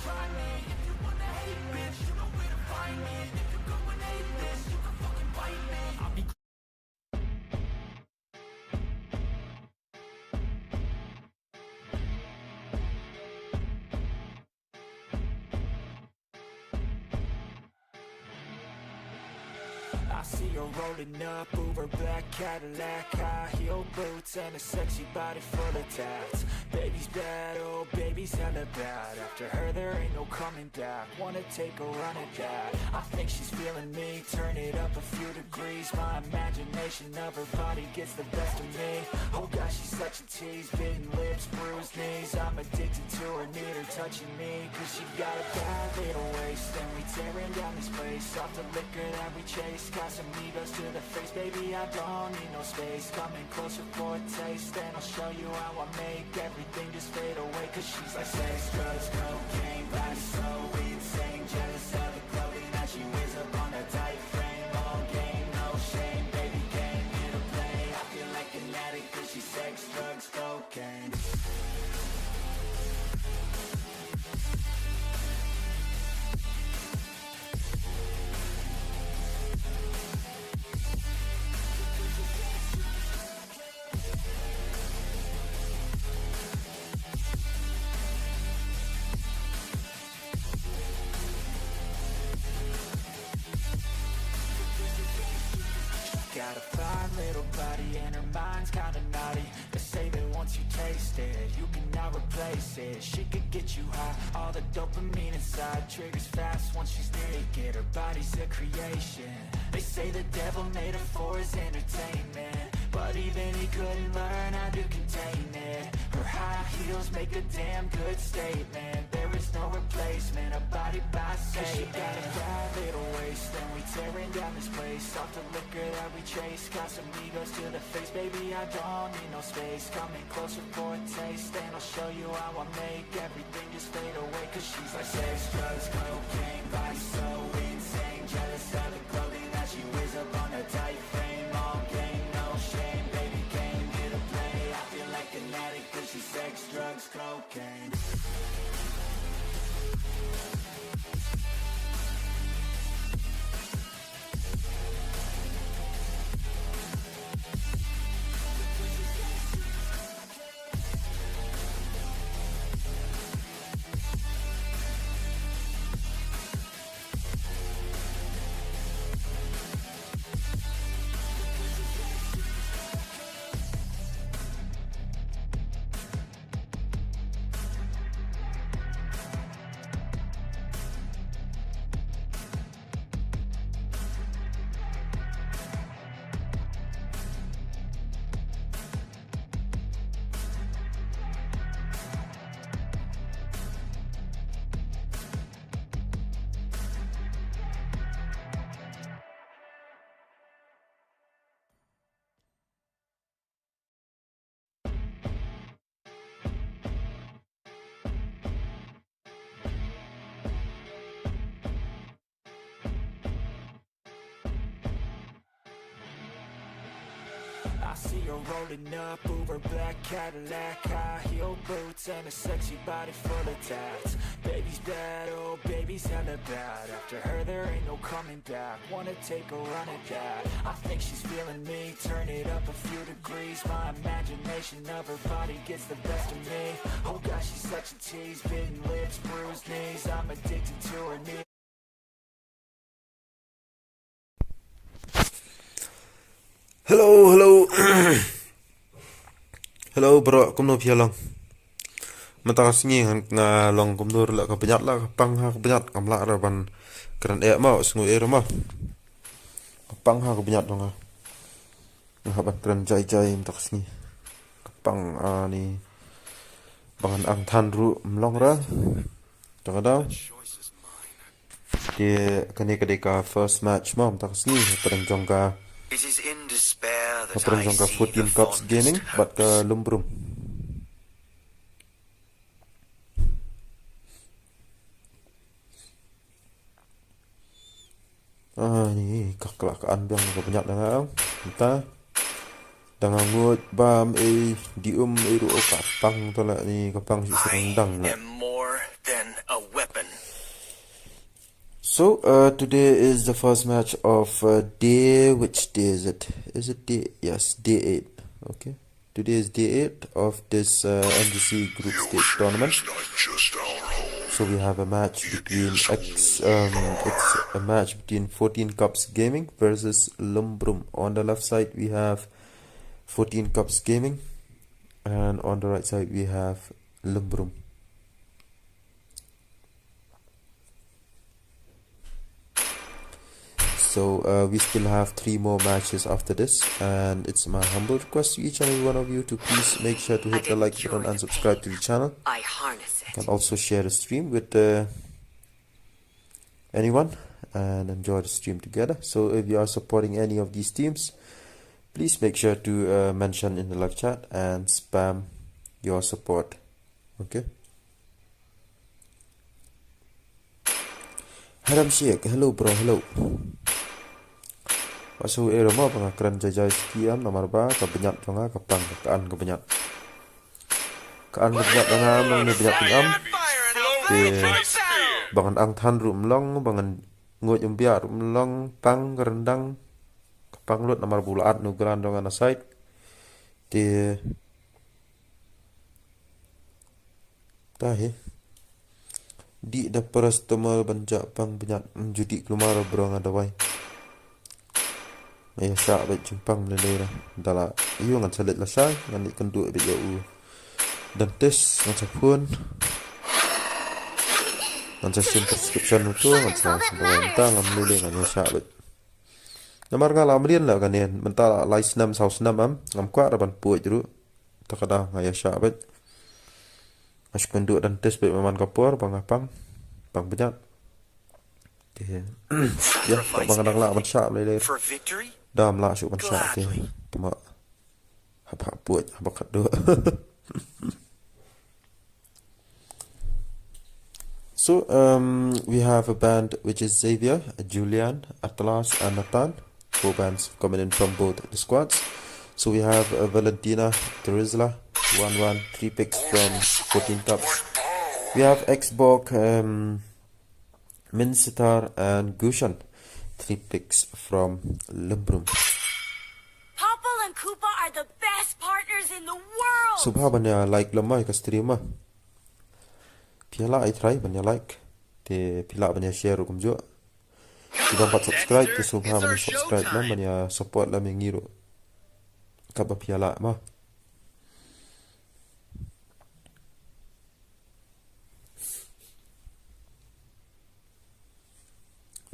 try me. If you wanna hate, bitch, you know where to find me. And if you're going hate this, you can fucking bite me. I'll be I see her rolling up, Uber black Cadillac, high heel boots and a sexy body full of tats. Baby's bad, oh baby's hella bad. After her there ain't no coming back. Wanna take a run at that. I think she's feeling me, turn it up a few degrees. My imagination of her body gets the best of me. Oh gosh, she's such a tease, bitten lips, bruised knees. I'm addicted to her, need her touching me. Cause she got a bad little waist, and we tearing down this place. Off the liquor that we chase, Casamigos to the face, baby, I don't need no space. Coming closer for a taste, and I'll show you how I make everything just fade away. Cause she's like sex, drugs, cocaine, body so insane. Jealous of the clothing that she wears up on a tight frame. All game, no shame, baby, came here to play. I feel like an addict cause she's sex, drugs, cocaine. Got a fine little body and her mind's kinda naughty. They say that once you taste it, you cannot replace it. She could get you high, all the dopamine inside triggers fast once she's naked. Her body's a creation. They say the devil made her for his entertainment, but even he couldn't learn how to contain it. Her high heels make a damn good statement. There is no replacement, a body by Satan. She got a bad little waist, and we tearing down this place. Off the liquor that we chase, Casamigos to the face, baby, I don't need no space. Coming closer for a taste, and I'll show you how I make everything just fade away. Cause she's like sex, drugs, cocaine, body so insane. Jealous of the clothing that she wears up on a tight frame. All game, no shame, baby, came here to play. I feel like an addict cause she's sex, drugs, cocaine. I see her rolling up, Uber black Cadillac, high heel boots and a sexy body full of tats. Baby's bad, oh baby's hella bad. After her there ain't no coming back. Wanna take a run at that. I think she's feeling me, turn it up a few degrees. My imagination of her body gets the best of me. Oh gosh, she's such a tease, bitten lips, bruised knees. I'm addicted to her knees. Hello, hello. Hello bro, kum no pia long. Mata singi nga long kum dur la ka penyat la pang ha ka penyat kam la ra ban kran e ma sungu e ma. Pang ha ka penyat dong. Nga ban kran jai jai mata singi. Pang ni bangan ang than ru mlong ra. Tanga da. Dia kani ka first match ma mata singi padang jong ka. It is in despair that Padang I jong ka see 14 the cups gaming fondest bat ka hopes. lumbrum. Ni kelakaan biang ka banyak dengan kita dengan ngut bam dium ru kapang to la ni kapang si I serendang na. am more than a weapon. So today is the first match of day. Which day is it? Is it day? Yes, day 8. Okay. Today is day 8 of this MGC group stage tournament. So we have a match between it's a match between 14 Cups Gaming versus ʟύ̍ຄໍ. On the left side we have 14 Cups Gaming, and on the right side we have ʟύ̍ļ. So we still have 3 more matches after this, and it's my humble request to each and every one of you to please make sure to hit the like button and subscribe to the channel. You can also share the stream with anyone and enjoy the stream together. So if you are supporting any of these teams, please make sure to mention in the live chat and spam your support. Okay. Haram Sheikh, hello bro, hello. Masuk era mau pengakran jajai sekian nomor ba kebanyak tengah kepang kaan kebanyak dengan ni banyak pingam di bangan ang than rum long bangan ngut umbia rum long pang rendang kepang lut nomor bulat nugeran dengan aside di tahi di daperas temal banjak pang banyak judi kelumar berang ada wai. Ya sa ba jumpang lelera dala iyo ngan salit la sai ngan ni kan duit dia u dan tes ngan sapun ngan sistem prescription tu ngan sa bentang ngan lele ngan sa ba namar ngalam rian la kan nen mentala lais nam saus nam am ngam kwa ban puai juru takada ngaya sa ba as kan duit dan tes ba man kapor bang banyak ya bang nang la man sa lele Dam lah syuk bansak dia. Tama apa buat apa kado. So we have a band which is Xavier, Julian, Atlas, and Nathan. 4 bands coming in from both the squads. So we have Valentina, Terizla, 1-1, 3 picks from 14 Cups. We have Xbox, Minsitar, and Gushan. 3 picks from ʟύ̍ļ. Popple and Koopa are the best partners in the world. Subha banya like lamai ka stream ah. Pila I try banya like. Te pila banya share kum jo. Jika pat subscribe te subha banya subscribe lam banya support lam ngiro. Kaba pila ma.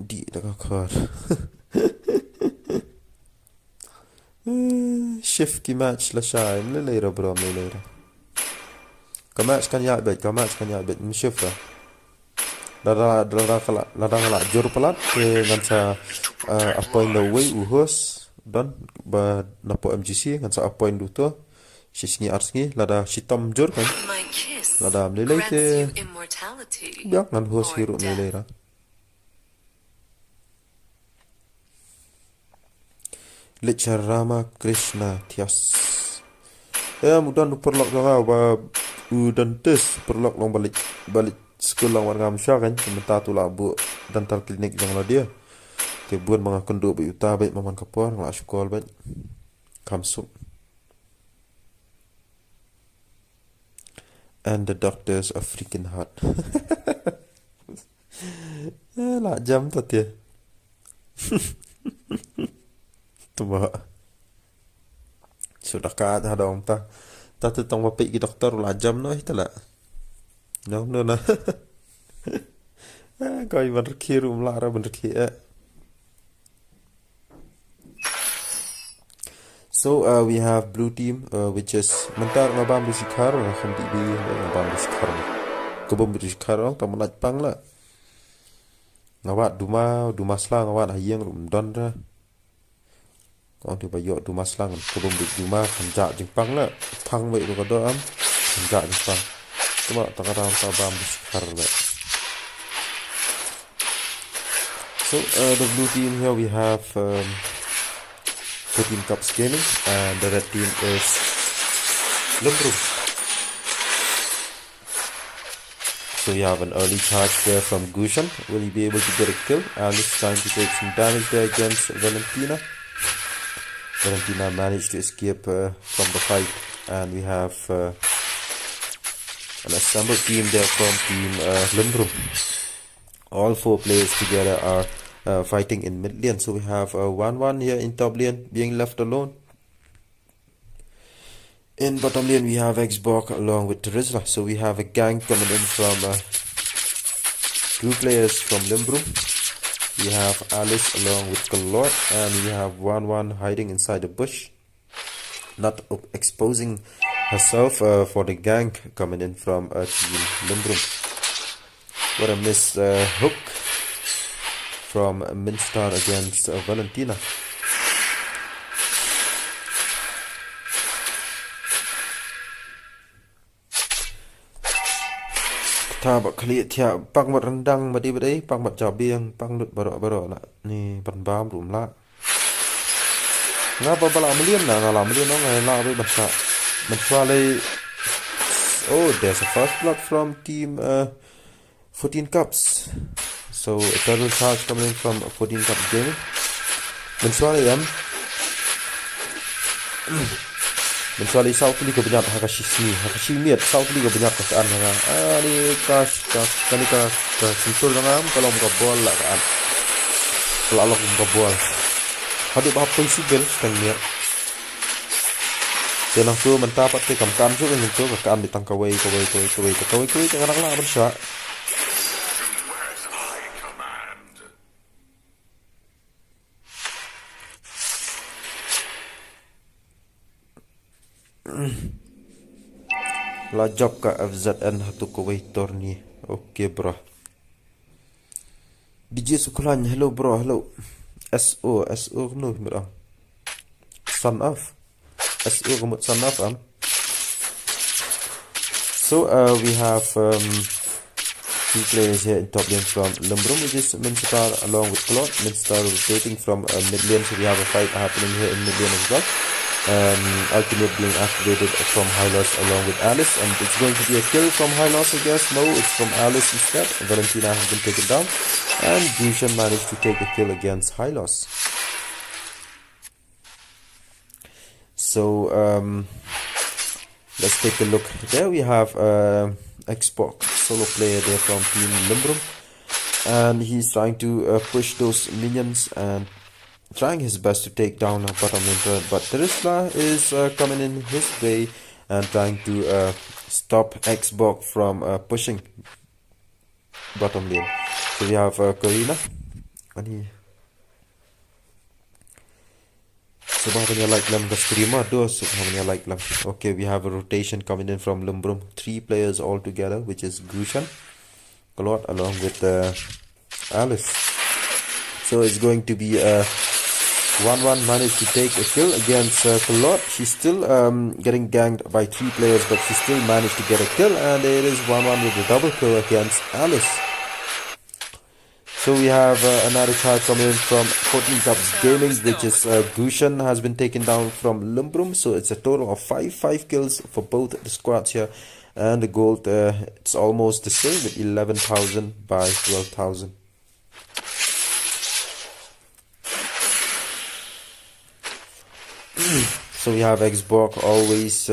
Di dah kar. Shift ki match la shay lelera bro lelera. Ka match kan ya bet shift lah. Ladang jor pelat ke ngan sa appoint the way uhos dan ba napo MGC ngan sa appoint du to sisngi arsngi lada sitam jor kan. Lada lelai ke biak ngan hos hero lelera. Lecture Rama Krishna Tias. Ya mudah nu perlok lah ba udan tes perlok long balik sekolah warga Amsha kan sementara tu lah bu dental klinik yang lah dia. Kebuan mga kondo ba yuta ba maman kapor ngla sekolah ba kamsuk. And the doctors are freaking hot. Lah jam tu dia. Tuba sudah kat ada orang ta tentang bapak ki doktor la jam no itala no na kau iban kirum la ra ben ki. So we have blue team which is mentar ngabam di sikar kham di ngabam di sikar kebom di sikar ta manat pang la ngawat duma slang ngawat hayang rum don ra. Còn thì bây giờ tụi mà slang tụi mình tụi mà khẩn dạ chừng pang là thăng vậy tụi có đỡ ấm khẩn dạ chừng pang tụi mà ta cái ta bám khar vậy. So the blue team here we have 14 Cups Gaming and the red team is ʟύ̍ļ. So you have an early charge there from Gushan. Will he be able to get a kill? Alice trying to take some damage there against Valentina. Valentina managed to escape from the fight, and we have an assembled team there from Team Limbrum. All 4 players together are fighting in mid lane. So we have 1-1 here in top lane being left alone. In bottom lane we have Xbox along with ʟύ̍ຄໍʍ. So we have a gank coming in from 2 players from Limbrum. We have Alice along with Kalor, and we have 1-1 hiding inside the bush, not exposing herself for the gank coming in from Team Limbrum. What a missed hook from Minstar against Valentina. Ta bak kali tia pang mat rendang badi badi pang mat jabiang pang lut barok ni ban bam rum la ngapa bala melian na ngala melian no ngai la be basa mensuale. Oh, there's a first blood from Team 14 Cups. So a total charge coming in from 14 Cups Gaming. Mensuale mensuali sau kali kebanyak hakashi miat sau kali kebanyak kesan nga ni kas kanika sentul ngam kalau muka bol lah kan kalau muka bol hadi ba possible tengnya tenang tu mendapat ke kamkan tu kan tu kan ditang kawai jangan lah bersya. Lajak ka FZN hatu kuwaitor ni. Okay bro. DJ Sukulan, hello bro, hello. SO no bro. Son of SO kumut son of So we have 2 players here in top lane from Limbrum, which is Minstar along with Claude. Minstar rotating from mid lane, so we have a fight happening here in mid lane as well. Ultimate being activated from Hylos along with Alice, and it's going to be a kill from Hylos, I guess. No, it's from Alice instead. Valentina has been taken down, and Gushan managed to take a kill against Hylos. So let's take a look. There we have Xbox solo player there from Team Limbrum, and he's trying to push those minions and trying his best to take down a bottom lane turret, but ʟύ̍န့ is coming in his way and trying to stop Xbox from pushing bottom lane. So we have Karina. Okay, we have a rotation coming in from Limbrum. 3 players all together, which is Gushan, Kalot along with Alice. So it's going to be 1-1 managed to take a kill against Kalot. She's still getting ganked by 3 players, but she still managed to get a kill, and there is 1-1 with a double kill against Alice. So we have another charge coming in from 14 Cups Gaming, which is Gushan has been taken down from Limbrum. So it's a total of 5 kills for both the squads here, and the gold it's almost the same with 11,000 by 12,000. So we have Xbox always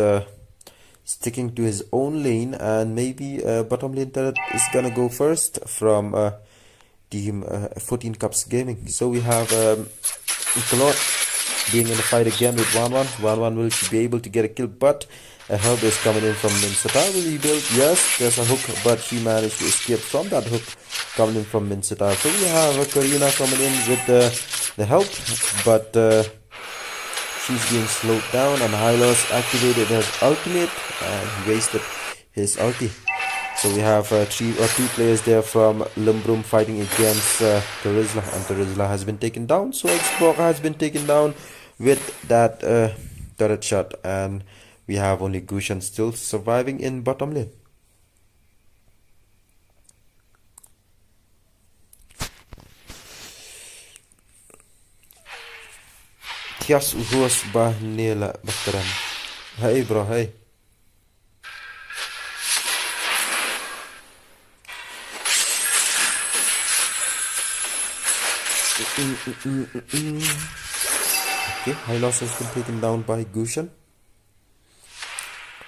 sticking to his own lane, and maybe bottom lane turret is gonna go first from Team 14 Cups Gaming. So we have Kalot being in the fight again with 1-1. 1-1 will be able to get a kill, but a help is coming in from Minsata. Will he build? Yes, there's a hook, but she managed to escape from that hook coming in from Minsata. So we have Karina coming in with the help, but she's being slowed down, and Hylos activated his ultimate and he wasted his ulti. So we have 2 players there from Limbrum fighting against ʟύ̍ၤဍ, and ʟύ̍ဍ has been taken down. So Xbox has been taken down with that turret shot, and we have only Gushan still surviving in bottom lane. Tias uhus bah nila bakteran. Hey bro, hey. Okay, Hylos has been taken down by Gushan.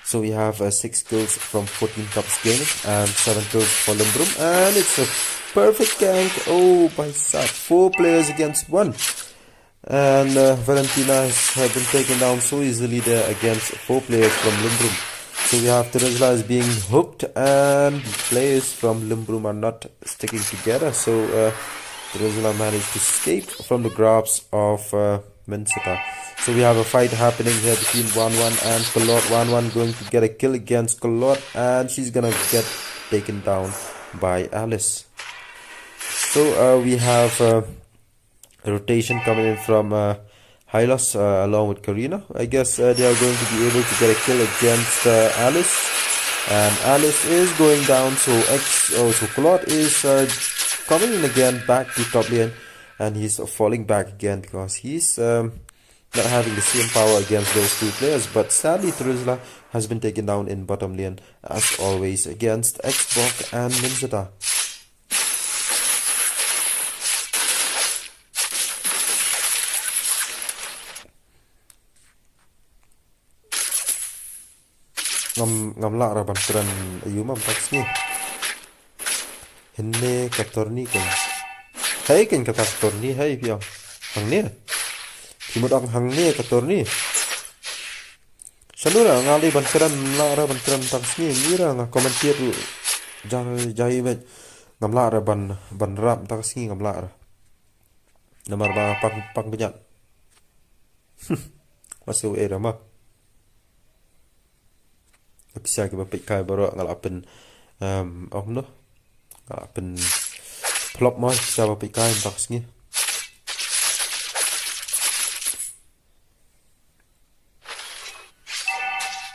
So we have 6 kills from 14 Cups Gaming and 7 kills for Limbrum, and it's a perfect gank. Oh, by side, 4 players against 1. And Valentina has been taken down so easily there against 4 players from Limbrum. So we have Terizla is being hooked, and the players from Limbrum are not sticking together. So Terizla managed to escape from the grasp of Minsita. So we have a fight happening here between 1-1 and Kalot. 1-1 going to get a kill against Kalot, and she's gonna get taken down by Alice. So we have a rotation coming in from Hylos along with Karina. I guess they are going to be able to get a kill against Alice, and Alice is going down. So Kalot is coming in again back to top lane, and he's falling back again because he's not having the same power against those 2 players. But sadly, Terizla has been taken down in bottom lane as always against Xbox and Minzeta. ngam la ra ban tran ayuma taxni henne katorni kan hay kan katorni hay pia hangne kimodang hangne katorni sanura ngali ban tran la ra ban tran taxni mira nga komentir jai bet ngam la ra ban ram taxni ngam la ra nomor ba pang banyak masuk era mah bisa kita pakai baru ngalapen no ngalapen plop mah bisa pakai taxni.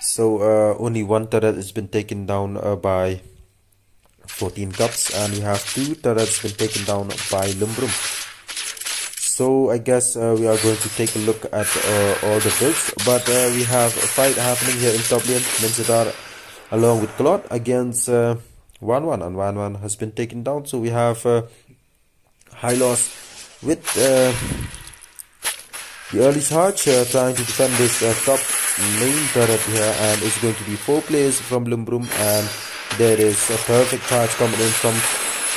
So only 1 turret has been taken down by 14 Cups, and we have 2 turrets been taken down by Limbrum. So I guess we are going to take a look at all the builds, but we have a fight happening here in top lane. Minzidar along with Claude against 1-1, and 1-1 has been taken down. So we have Hylos with the early charge trying to defend this top main turret here, and it's going to be 4 players from Limbrum, and there is a perfect charge coming in from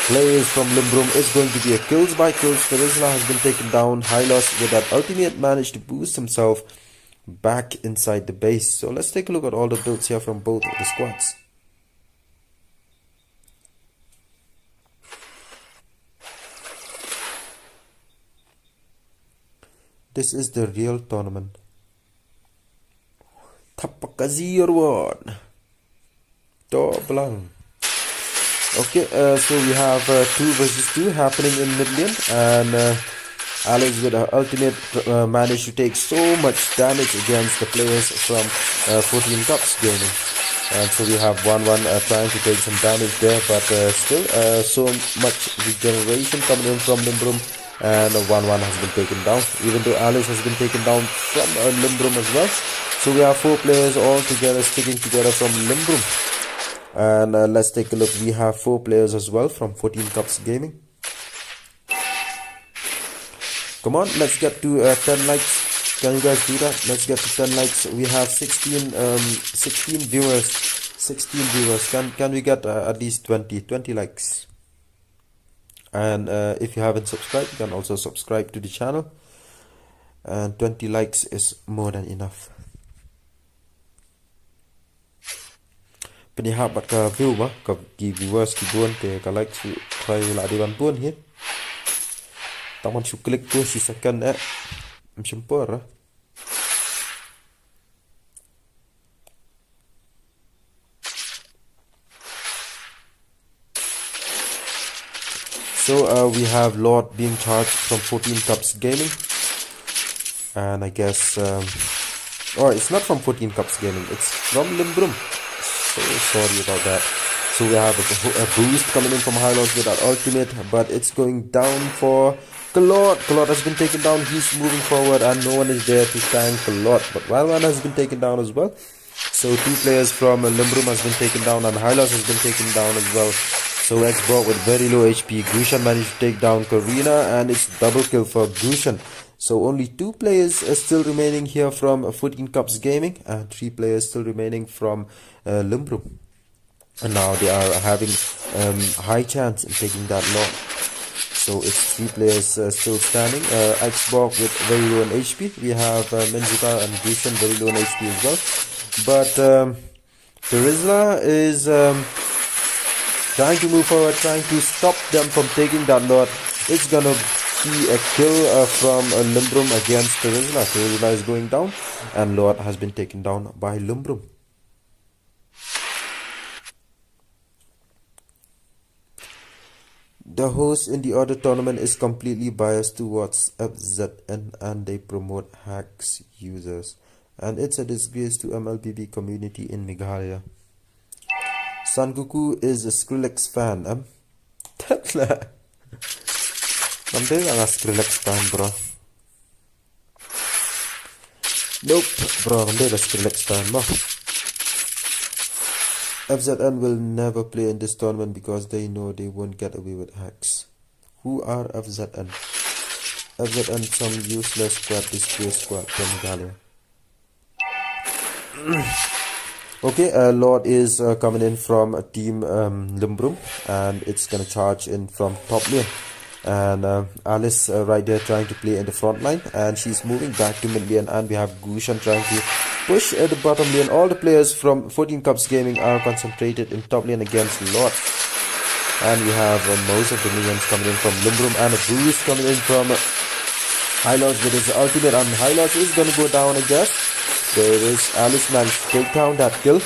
players from Limbrum. It's going to be a kills by kills. Terizla has been taken down. Hylos with that ultimate managed to boost himself back inside the base. So let's take a look at all the builds here from both of the squads. This is the real tournament. Tapakazi one. Doblang. Okay, so we have 2 versus 2 happening in mid lane, and Alex with her ultimate managed to take so much damage against the players from 14 Cups Gaming. And so we have 1-1 trying to take some damage there, but still so much regeneration coming in from Limbrum, and 1-1 has been taken down, even though Alice has been taken down from Limbrum as well. So we have 4 players all together sticking together from Limbrum. And let's take a look. We have 4 players as well from 14 Cups Gaming. Come on, let's get to 10 likes. Can you guys do that? Let's get to 10 likes. We have 16 viewers. 16 viewers. Can we get at least 20 likes? And if you haven't subscribed, you can also subscribe to the channel. And 20 likes is more than enough. Penihap bat ka view ba ka viewers ki buon te ka like su try la di ban buon here. Taman su klik tu si second msempor. So we have Lord being charged from 14 Cups Gaming, and I guess it's not from 14 Cups Gaming, it's from Limbrum. So sorry about that. So we have a boost coming in from Hylos with that ultimate, but it's going down for Kalot. Kalot has been taken down. He's moving forward, and no one is there to tank Kalot. But 1-1 has been taken down as well. So 2 players from Limbrum has been taken down, and Hylos has been taken down as well. So Xbox with very low HP. Gushan managed to take down Karina, and it's double kill for Gushan. So only 2 players are still remaining here from 14 Cups Gaming, and 3 players still remaining from ʟύ̑ʰουμ. And now they are having high chance in taking that Lord. So it's 3 players still standing. Xbox with very low on HP. We have Menzitar and Gushan very low on HP as well. But Terizla is trying to move forward, trying to stop them from taking that Lord. It's gonna be a kill from ʟύ̑ʰουμ against Terizla. Terizla is going down, and Lord has been taken down by ʟύ̑ʰουμ. The host in the other tournament is completely biased towards FZN, and they promote hacks users, and it's a disgrace to MLBB community in Meghalaya. Sangoku is a Skrillex fan. Nanti nggak Skrillex fan, bro. Nope, bro. Nanti ada Skrillex fan, bro. FZN will never play in this tournament because they know they won't get away with hacks. Who are FZN? FZN, some useless squad, disgrace squad from Meghalaya. Okay, Lord is coming in from team ʟύ̑ʰουμ, and it's gonna charge in from top lane. And Alice right there trying to play in the front line, and she's moving back to mid lane, and we have Gushan trying to push at the bottom lane. All the players from 14 Cups Gaming are concentrated in top lane against Lord. And we have most of the minions coming in from ʟύ̑ʰουμ, and a boost coming in from ʟύ̭ʰ with his ultimate, and ʟύ̭ʰ is gonna go down, I guess. There is Alice managed to take down that kill,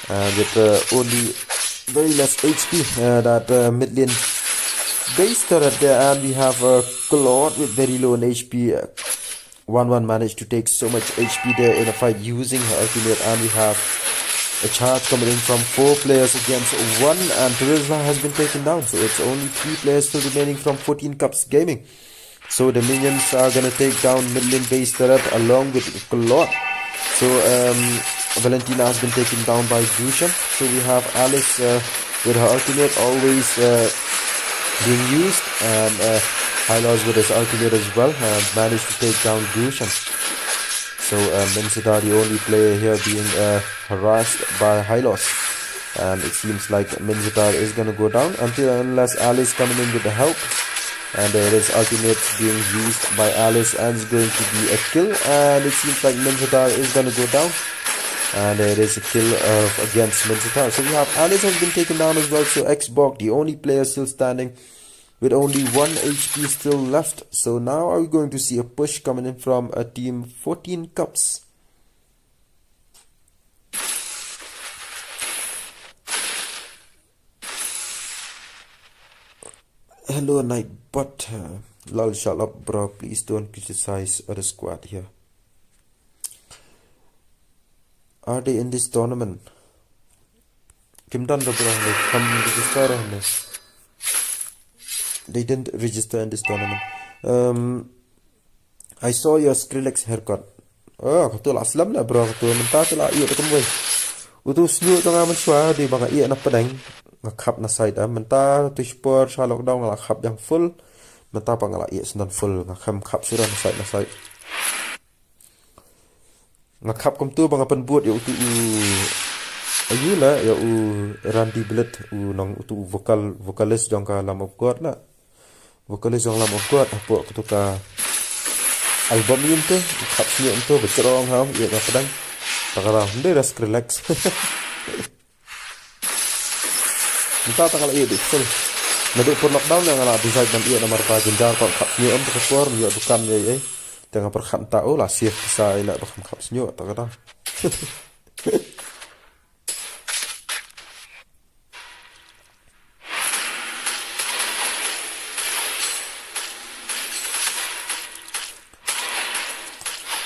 and with only very less HP, that mid lane base turret there, and we have Claude with very low on HP. 1-1 managed to take so much HP there in a fight using her ultimate, and we have a charge coming in from 4 players against 1, and Terizla has been taken down. So it's only 3 players still remaining from 14 Cups Gaming. So the minions are gonna take down mid lane base turret along with Claude. So Valentina has been taken down by Gushan. So we have Alice with her ultimate always being used, and ʟύ̭ʰ with his ultimate as well, and managed to take down Gushan. So Menzitar, the only player here being harassed by ʟύ̭ʰ, and it seems like Menzitar is gonna go down unless Alice coming in with the help. And there is ultimate being used by Alice, and it's going to be a kill, and it seems like Menzitar is gonna go down. And there is a kill against Menzitar. So we have Alice has been taken down as well. So Xbox, the only player still standing with only 1 HP still left. So now are we going to see a push coming in from a team 14 Cups? Hello Nightbot. Lol, shut up, bro. Please don't criticize other squad here. Are they in this tournament? Kim done the bro? Come register. They didn't register in this tournament. I saw your Skrillex haircut. Oh, betul aslam lah bro. Betul mentah tu lah. Iya tu kemui. Utu senyuk tu ngamen suara di bangga iya nak pedang. Ngakap na side mentah tu sport sa lockdown ngakap yang full. Mentah pangala iya sendan full ngakam kap sudah na side. Ngakap kum tu bangga penbuat ya utu ayu lah ya Randy Bullet nang utu vokalis jang ka Lamb of God lah. Vokalis jang Lamb of God apa ketuka album ni tu kap senyuk tu bercerong ha iya na pedang. Takara ndai dah Skrillex. Minta tak kalau iya di full. Naduk pun lockdown yang ala decide dan iya nomor pa genjar kok kap senyuk tu keluar iya bukan ya tengah perkhat tahu lah safe bisa ila bakam kap senyuk tak kata.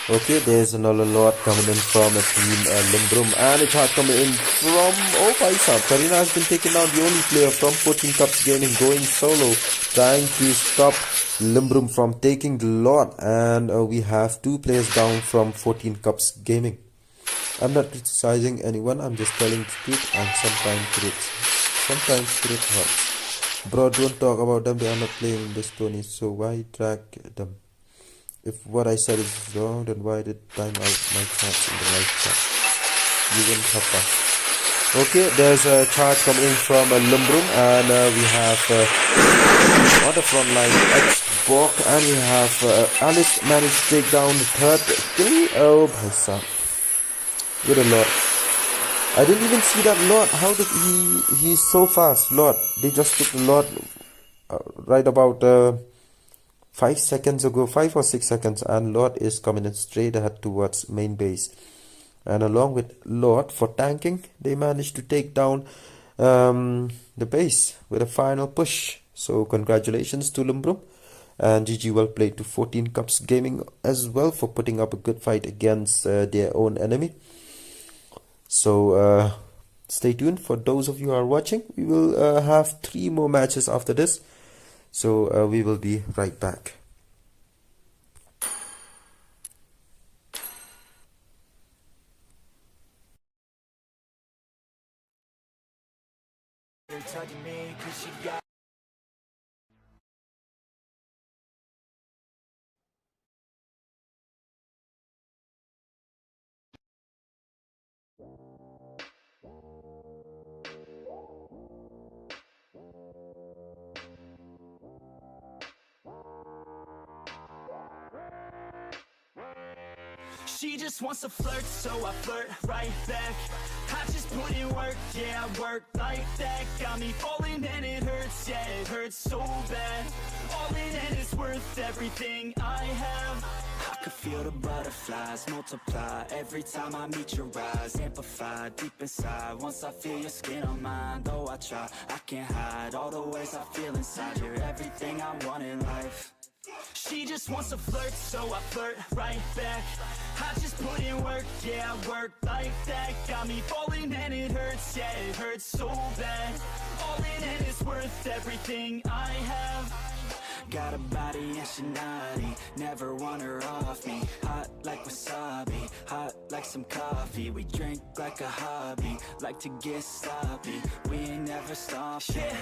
Okay, there's another lot coming in from a team ʟύ̑ʰουμ, and it's hard coming in from Paisa. Karina has been taken out, the only player from 14 Cups Gaming going solo, trying to stop ʟύ̑ʰουμ from taking the lot, and we have 2 players down from 14 Cups Gaming. I'm not criticizing anyone, I'm just telling the truth, and sometimes sometimes truth hurts. Bro, don't talk about them, they are not playing this Tony, so why drag them? If what I said is wrong, then why did time out my chance in the live chat? You wouldn't have passed. Okay, there's a charge coming in from Lumbrum, and we have on the front line X-Borg, and we have Alice managed to take down the third kill. Oh, my son. Good lord. I didn't even see that Lord. How did he's so fast, Lord. They just took the Lord right about 5 seconds ago, 5 or 6 seconds, and Lord is coming in straight ahead towards main base. And along with Lord for tanking, they managed to take down the base with a final push. So congratulations to Lumbrum, and GG well played to 14 Cups Gaming as well for putting up a good fight against their own enemy. So stay tuned for those of you who are watching. We will have 3 more matches after this. So we will be right back. Tugging me 'cause she got She just wants to flirt, so I flirt right back. I just put in work, yeah, I work like that. Got me falling and it hurts, yeah, it hurts so bad. All in and it's worth everything I have. I could feel the butterflies multiply every time I meet your eyes. Amplify deep inside once I feel your skin on mine. Though I try, I can't hide all the ways I feel inside. You're everything I want in life. She just wants to flirt, so I flirt right back. I just put in work, yeah, I work like that. Got me falling and it hurts, yeah, it hurts so bad. All in and it's worth everything I have. Got a body and she naughty, never want her off me. Hot like wasabi, hot like some coffee. We drink like a hobby, like to get sloppy. We ain't never stopping. Yeah.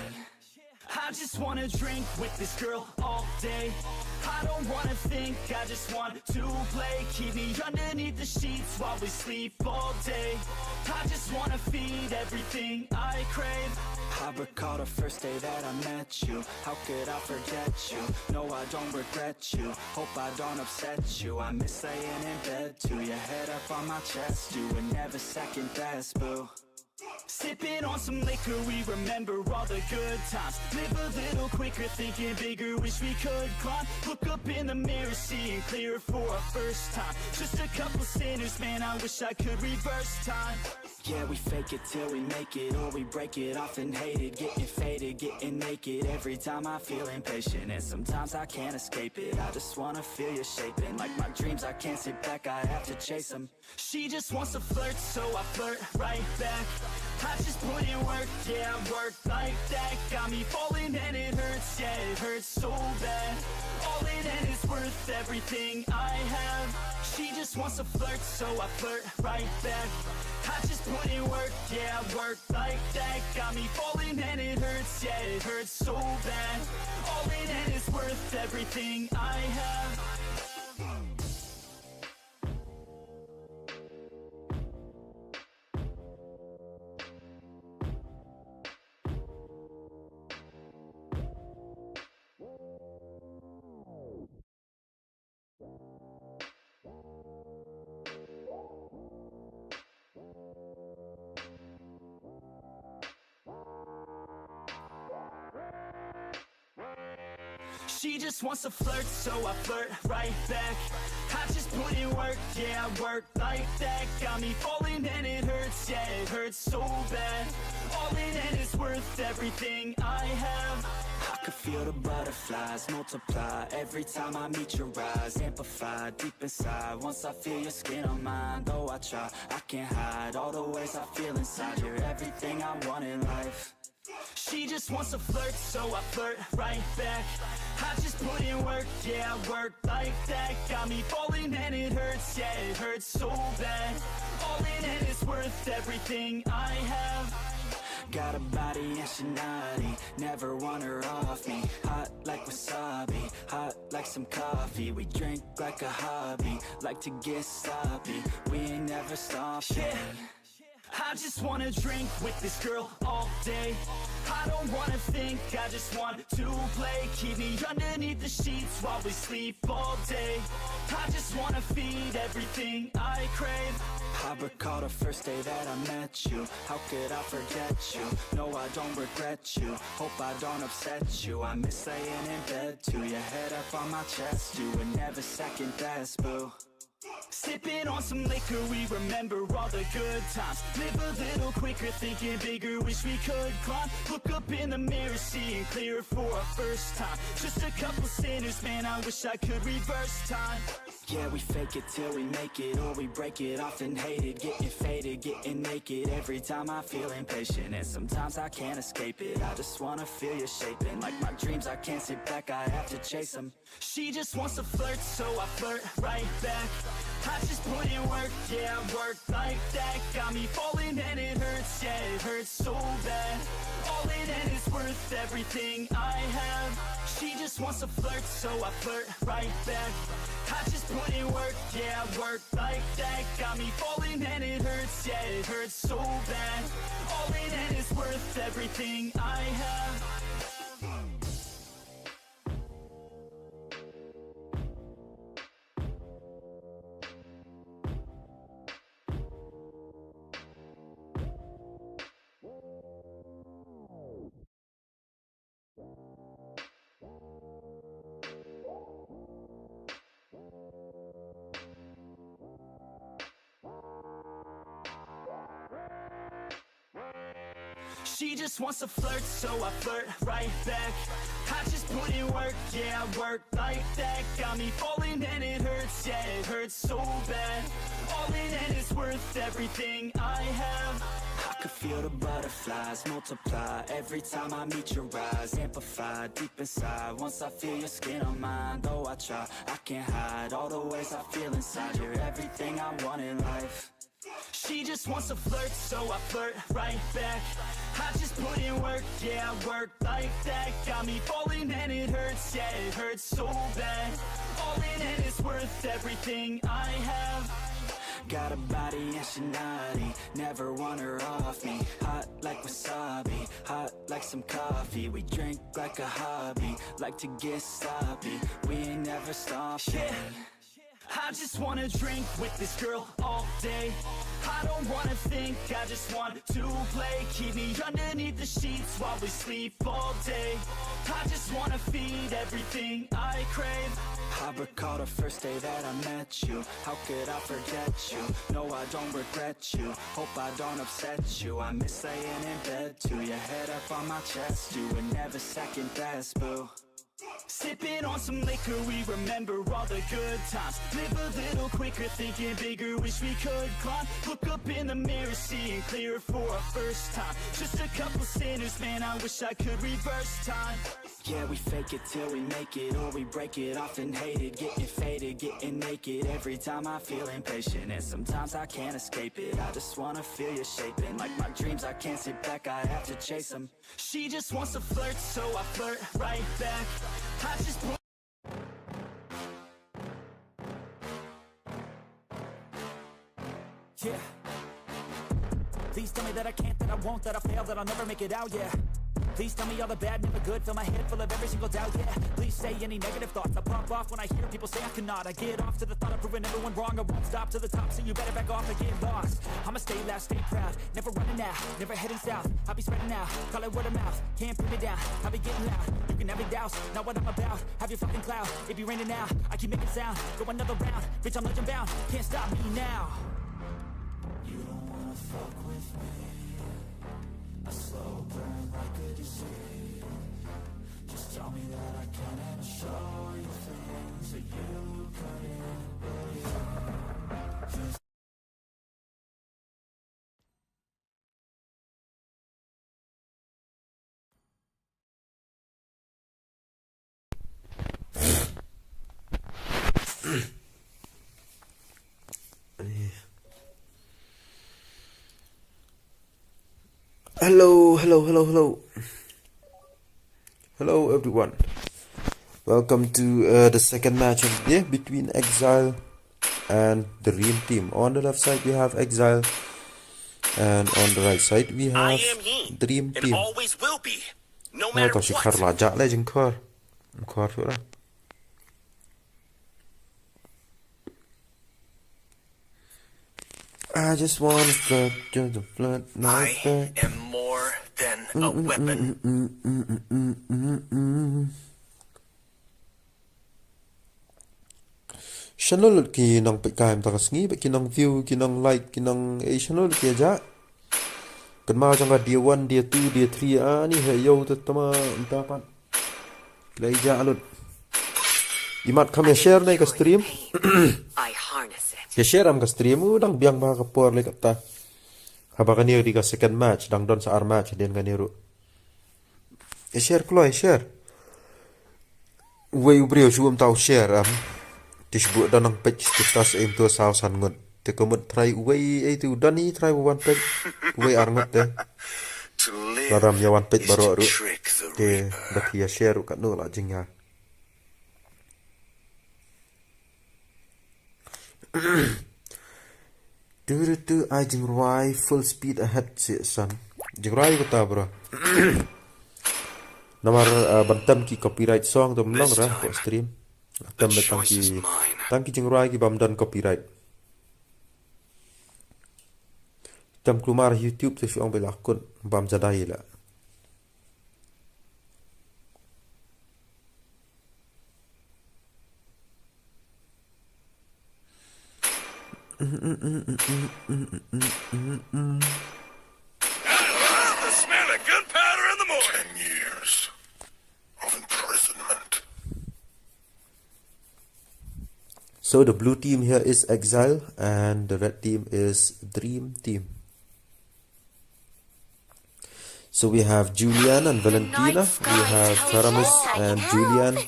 I just wanna drink with this girl all day. I don't wanna think, I just want to play. Keep me underneath the sheets while we sleep all day. I just wanna feed everything I crave. I recall the first day that I met you. How could I forget you? No, I don't regret you. Hope I don't upset you. I miss laying in bed too. Your head up on my chest, you were never second best, boo. Sipping on some liquor, we remember all the good times. Live a little quicker, thinking bigger, wish we could climb. Look up in the mirror, seeing clearer for our first time. Just a couple sinners, man, I wish I could reverse time. Yeah, we fake it till we make it, or we break it off and hate it. Getting faded, getting naked, every time I feel impatient. And sometimes I can't escape it, I just wanna feel you shaping. Like my dreams, I can't sit back, I have to chase them. She just wants to flirt, so I flirt right back. I just put in work, yeah, I work like that. Got me falling and it hurts, yeah, it hurts so bad. All in and it's worth everything I have. She just wants to flirt, so I flirt right back. I just put in work, yeah, I work like that. Got me falling and it hurts, yeah, it hurts so bad. All in and it's worth everything I have. She just wants to flirt, so I flirt right back. I just put in work, yeah, I work like that. Got me falling and it hurts, yeah, it hurts so bad. All in and it's worth everything I have. I could feel the butterflies multiply every time I meet your eyes. Amplify deep inside once I feel your skin on mine. Though I try, I can't hide all the ways I feel inside. You're everything I want in life. She just wants to flirt, so I flirt right back. I just put in work, yeah, I work like that. Got me falling and it hurts, yeah, it hurts so bad. All in and it's worth everything I have. Got a body and she naughty, never want her off me. Hot like wasabi, hot like some coffee. We drink like a hobby, like to get sloppy. We ain't never stopping. I just wanna drink with this girl all day. I don't wanna think, I just want to play. Keep me underneath the sheets while we sleep all day. I just wanna feed everything I crave. I recall the first day that I met you. How could I forget you? No, I don't regret you. Hope I don't upset you. I miss laying in bed too. Your head up on my chest, you were never second best, boo. Sipping on some liquor, we remember all the good times. Live a little quicker, thinking bigger, wish we could climb. Look up in the mirror, seeing clearer for our first time. Just a couple sinners, man, I wish I could reverse time. Yeah, we fake it till we make it, or we break it off and hate it. Getting faded, getting naked, every time I feel impatient. And sometimes I can't escape it, I just wanna feel you shaping. Like my dreams, I can't sit back, I have to chase them. She just wants to flirt, so I flirt right back. I just put in work, yeah, I work like that. Got me falling and it hurts, yeah, it hurts so bad. All in and it's worth everything I have. She just wants to flirt, so I flirt right back. I just put in work, yeah, I work like that. Got me falling and it hurts, yeah, it hurts so bad. All in and it's worth everything I have. She just wants to flirt, so I flirt right back. I just put in work, yeah, I work like that. Got me falling and it hurts, yeah, it hurts so bad. All in and it's worth everything I have. I could feel the butterflies multiply every time I meet your eyes. Amplify deep inside once I feel your skin on mine. Though I try, I can't hide all the ways I feel inside. You're everything I want in life. She just wants to flirt, so I flirt right back. I just put in work, yeah, I work like that. Got me falling and it hurts, yeah, it hurts so bad. All in and it's worth everything I have. Got a body and she naughty, never want her off me. Hot like wasabi, hot like some coffee. We drink like a hobby, like to get sloppy. We ain't never stopping. I just wanna drink with this girl all day. I don't wanna think, I just want to play. Keep me underneath the sheets while we sleep all day. I just wanna feed everything I crave. I recall the first day that I met you. How could I forget you? No, I don't regret you. Hope I don't upset you. I miss laying in bed too. Your head up on my chest, you were never second best, boo. Sipping on some liquor, we remember all the good times. Live a little quicker, thinking bigger, wish we could climb. Look up in the mirror, seeing clearer for our first time. Just a couple sinners, man, I wish I could reverse time. Yeah, we fake it till we make it, or we break it off and hate it. Getting faded, getting naked, every time I feel impatient. And sometimes I can't escape it, I just wanna feel you shaping. Like my dreams, I can't sit back, I have to chase them. She just wants to flirt, so I flirt right back. I just put yeah. Please tell me that I can't, that I won't, that I fail, that I'll never make it out, yeah. Please tell me all the bad, never good, fill my head full of every single doubt, yeah. Please say any negative thoughts, I pop off when I hear people say I cannot. I get off to the thought of proving everyone wrong, I won't stop to the top, so you better back off or get lost. I'ma stay loud, stay proud, never running out, never heading south. I'll be spreading out, call it word of mouth, can't put me down, I'll be getting loud. You can have me douse, not what I'm about, have your fucking cloud. It be raining now, I keep making sound, go another round, bitch I'm legend bound, can't stop me now. You don't wanna fuck with me, a slow burn like a disease. Just tell me that I can and I'll show you things that you couldn't believe. Hello, hello, hello, hello. Hello everyone. Welcome to the second match of the day between Exile and the Dream Team. On the left side we have Exile, and on the right side we have Dream Team. Always will be, no Ôi, tao chỉ khát là chả lấy chứng khờ. Khờ nữa đó. I just want to flood, just to flood my back. I am more than a weapon. Channel ki nang pekam ta kasngi be ki nang view ki nang like ki nang channel ki aja. Kan ma jang dia 1 dia 2 dia 3 ni he yo tama entah apa. Lai ja alut. Imat kami share nai ka stream. I harness it. Ya share am ka stream udang biang ba ka por le kata. Haba kan di ka second match dang don sa ar match den kan niru. Ya share kloy share. Wei ubrio chuam tau share am. Tisbu danang page status aim to sao san ngot. Te komut try wei ai tu dani try one page. Wei ar ngot te. Laram ya one page baru ru. Te dak ya share kat no la jingya. Tu I jingrai full speed ahead si san. Jingrai kata bro. Nomor bantam ki copyright song tu menang ra ko stream. Tam tangki jingrai ki bam dan copyright. Tam keluar YouTube tu siang belakon bam jadai la. Smell of gunpowder in the morning. 10 years of imprisonment. So the blue team here is Exile and the red team is Dream Team. So we have Julian and Valentina. We have Faramis and Julian.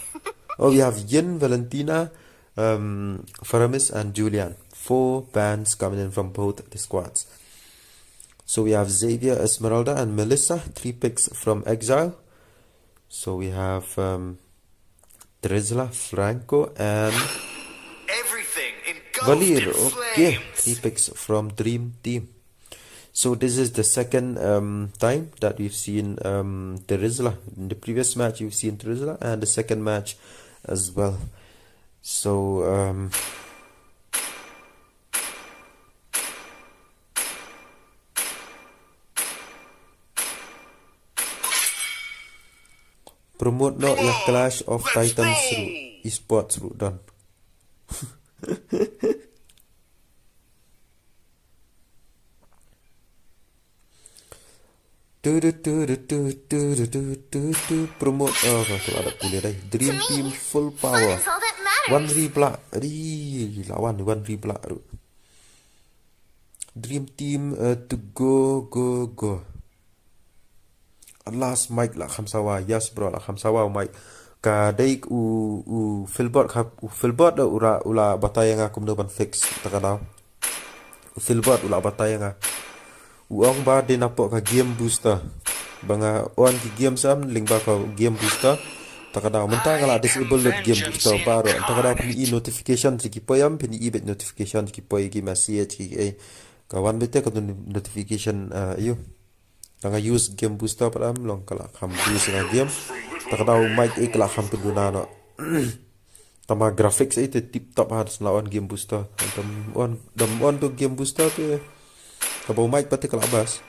Oh, we have Yin, Valentina, Faramis and Julian. 4 bands coming in from both the squads. So we have Xavier, Esmeralda and Melissa. 3 picks from Exile. So we have Trizla, Franco and Valir. Okay, 3 picks from Dream Team. So this is the second time that we've seen Trizla. In the previous match you've seen Trizla, and the second match as well. So promote no ya Clash of Titans ru esports ru done. Promote kalau ada pilih dah. Dream Team full power. One repla lawan one repla ru. Dream Team to go. Last mic lah khamsawa. Yes bro lah khamsawa mic. Ka dai u fillboard khap u fillboard ula batay nga kum ban fix takadaw. U fillboard ula batay nga. Uang ba din apo ka game booster. Banga on ki game sam link ba ka game booster. Takadaw mentang kala disable load game booster baro. Takadaw pini notification ki poyam pini ibet notification ki poy ki message ki kawan bete ka notification you. Tanga use game booster padam long kala kham use nga game takadaw mic kala kham peguna no tama graphics itu tip top harus lawan game booster dam on to game booster tu kabau mic pati kala bas.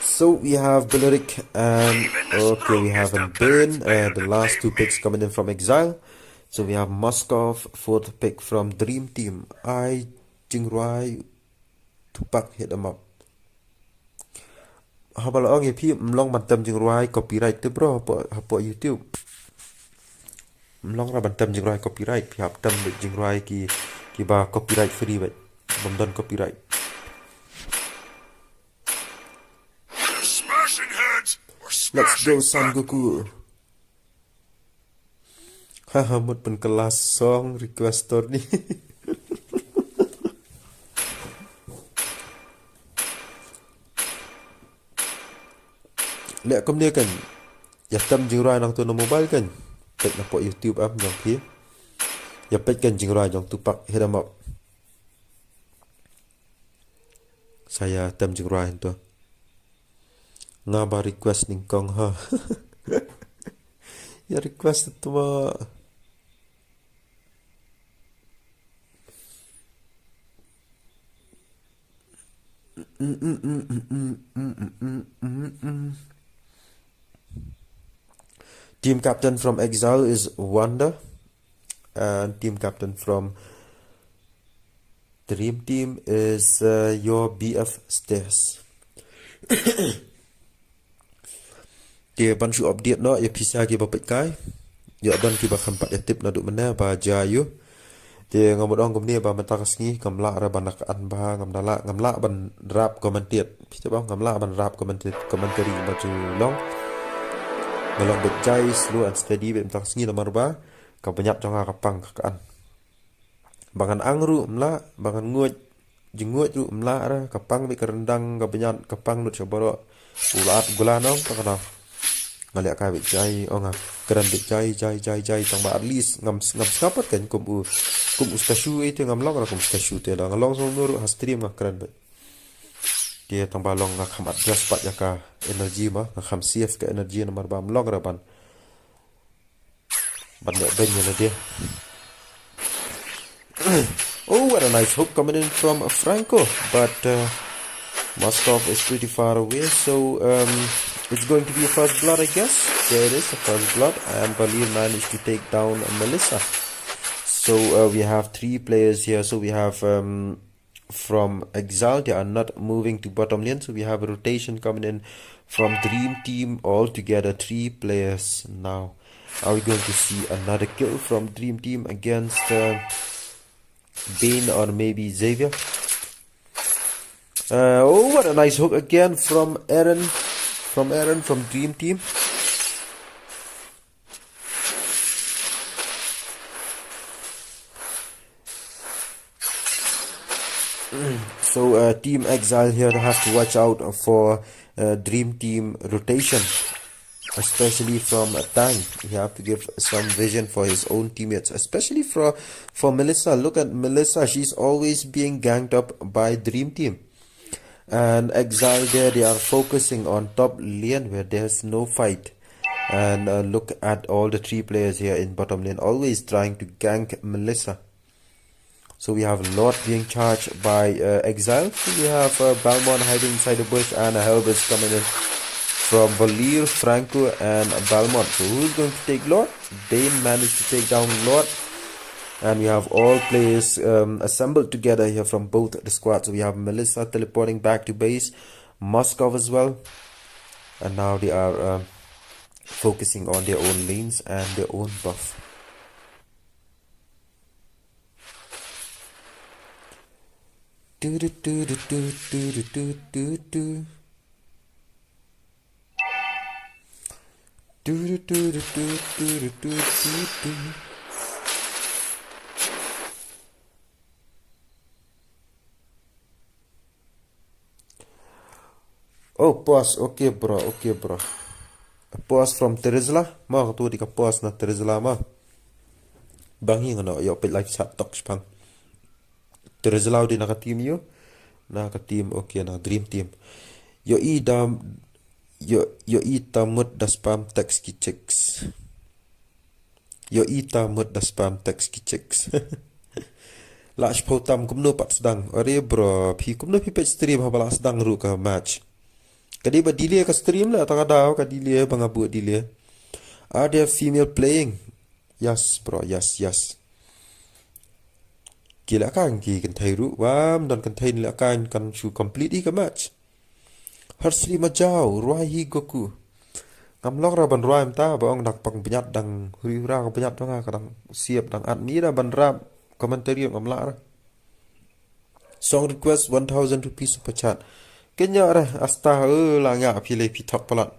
So we have Beleric and okay we have Bane, the last 2 picks coming in from Exile. So we have Moskov, 4th pick from Dream Team. Jingrai Tupac hit them up. Habal ongพี่มลองบันเติมJingrai copyright tu bro apa YouTube. มลองระบันเติมJingrai copyright พี่หับเติมJingrai ki ba copyright free bet. Bom don copyright. Let's go Son Goku. Haha mod pen kelas song requestor ni. lẽ công nia cần ya tâm jing rai nang tu no mobile kan pek na po YouTube am jong phi ya pek kan jing rai jong tu pak hedam up saya tâm jing rai tu nga ba request ning kong ha ya request tu ma Team captain from Exile is Wanda, and team captain from Dream Team is your BF Stairs. Dia ban su update no ya pisa ki ba pet kai. Ya ban ki ba khampat ya tip na du mana ba jayu. Dia ngamodong kom ni ba matakas ni kamla ra ban an ba ngamla ban rap commented. Pisa ba ngamla ban rap commentary ba ju long. Melong bet jai slow and steady bet matakas ni nomor ba ka banyak jonga kapang kan. Bangan angru mla bangan nguat jenguat ru mla ra kapang be kerendang ka banyak kapang lut sabaro ulat gulanong ka kana ngaliak ka bet jai onga keran bet jai tang ba at least ngam skapat kan kum ustashu itu ngam long ra kum ustashu te da ngalong so nur hastream nga keran bet dia tang ba long nga kham adjust pat ya ka energy ma nga kham CF ka energy nomor ba long ra ban ya ben ya dia. Oh, what a nice hook coming in from Franco, but Moskov is pretty far away, so it's going to be a first blood, I guess. There it is, a first blood, and Valir managed to take down Melissa. So we have 3 players here, so we have from Exile, they are not moving to bottom lane, so we have a rotation coming in from Dream Team, all together 3 players now. Are we going to see another kill from Dream Team against Bane or maybe Xavier? Oh, what a nice hook again from Aaron from Dream Team. So Team Exile here have to watch out for Dream Team rotation, especially from a tank. You have to give some vision for his own teammates, especially for Melissa. Look at Melissa, she's always being ganged up by Dream Team. And Exile there, they are focusing on top lane where there's no fight. And look at all the 3 players here in bottom lane, always trying to gank Melissa. So we have Lord being charged by Exile. So we have Balmon hiding inside the bush, and a Helbus coming in from Valir, Franco, and Balmont. So who's going to take Lord? Dane managed to take down Lord. And we have all players assembled together here from both the squads. So we have Melissa teleporting back to base, Moskov as well. And now they are focusing on their own lanes and their own buff. Do do do do do do do do do. Do do do do do do do do. Oh, pause. Okay, bro. A pause from Terizla. Ma tu di ka pause na Terizla ma. Bangi ngano yo pe live chat talk spang. Terizla di naka team yo. Naka team okay na dream team. Yo tamut da spam text ki checks. Yo tamut da spam text ki checks. Lash po tam kumno pat sedang. Are bro, pi kumno pi page stream ha bala sedang ru ka match. Kadi ba delay ka stream la ta daw ka delay banga bu delay. Are there female playing? Yes bro, yes. Kila kan ki kan thai ru wam dan kan thai la kan chu complete ka match. Harsli majau ruai goku. Ngamlok ra ban ruai ta ba ong dak pang penyat dang huri ra ka penyat nga kadang siap dang admi ra ban rap commentary ngamla ra. Song request 1000 rupees per chat. Kenya ra asta la nga phile phi thak palat.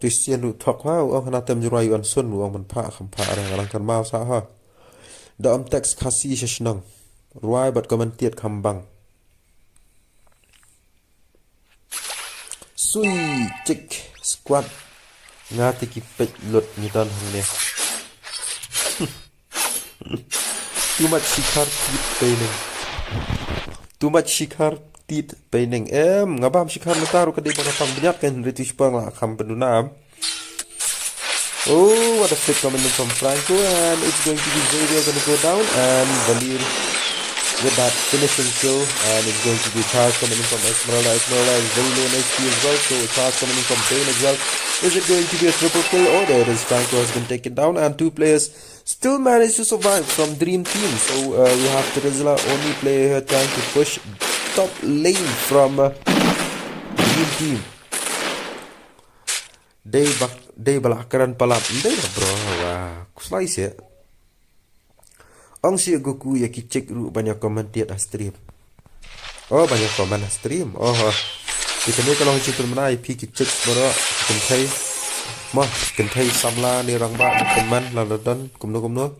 Christian ru thak ha ong na tem ruai an sun ong man pha kham pha ra ngalang kan ma sa ha. Da am text khasi shnang. Ruai bat commented khambang. Sui chick squad ngati ki pet lot ni dan hang too much shikar tit paining. Too much shikar tit paining. Ngabam shikar nataru kadi bana pang banyak kan British pang la kham penunam. Oh, what a flick coming in from Franco, and it's going to be Xavier going to go down, and Valir with that finishing kill, and it's going to be charge coming in from Esmeralda. Esmeralda is very low in HP as well, so charge coming in from Bane as well. Is it going to be a triple kill? Oh, there it is. Franco has been taken down, and 2 players still managed to survive from Dream Team. So we have Terizla, only player here trying to push top lane from Dream Team. Day balakaran palat. Day bro. Wah, slice ya. Ang si Goku ya ki check ru banyak komen tiat stream. Oh, banyak komen stream. Oh. Kita ni kalau cerita mana IP ki check bro. Kentai samla ni rang ba komen la dan kumno.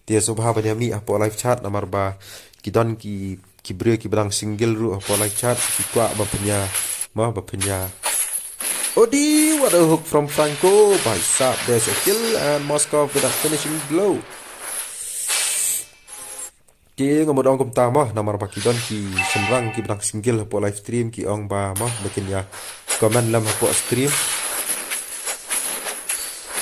Dia subha banyak mi apa live chat namar ba kidan ki bre ki badang single ru apa live chat ki kwa ba punya. Odi, what a hook from Franco. By Sap, there's a kill, and Moskov with a finishing blow. Ki ngomong ong kum tama namar bakidon ki semrang ki badang single po live stream ki ong ba bikin ya komen lam po stream.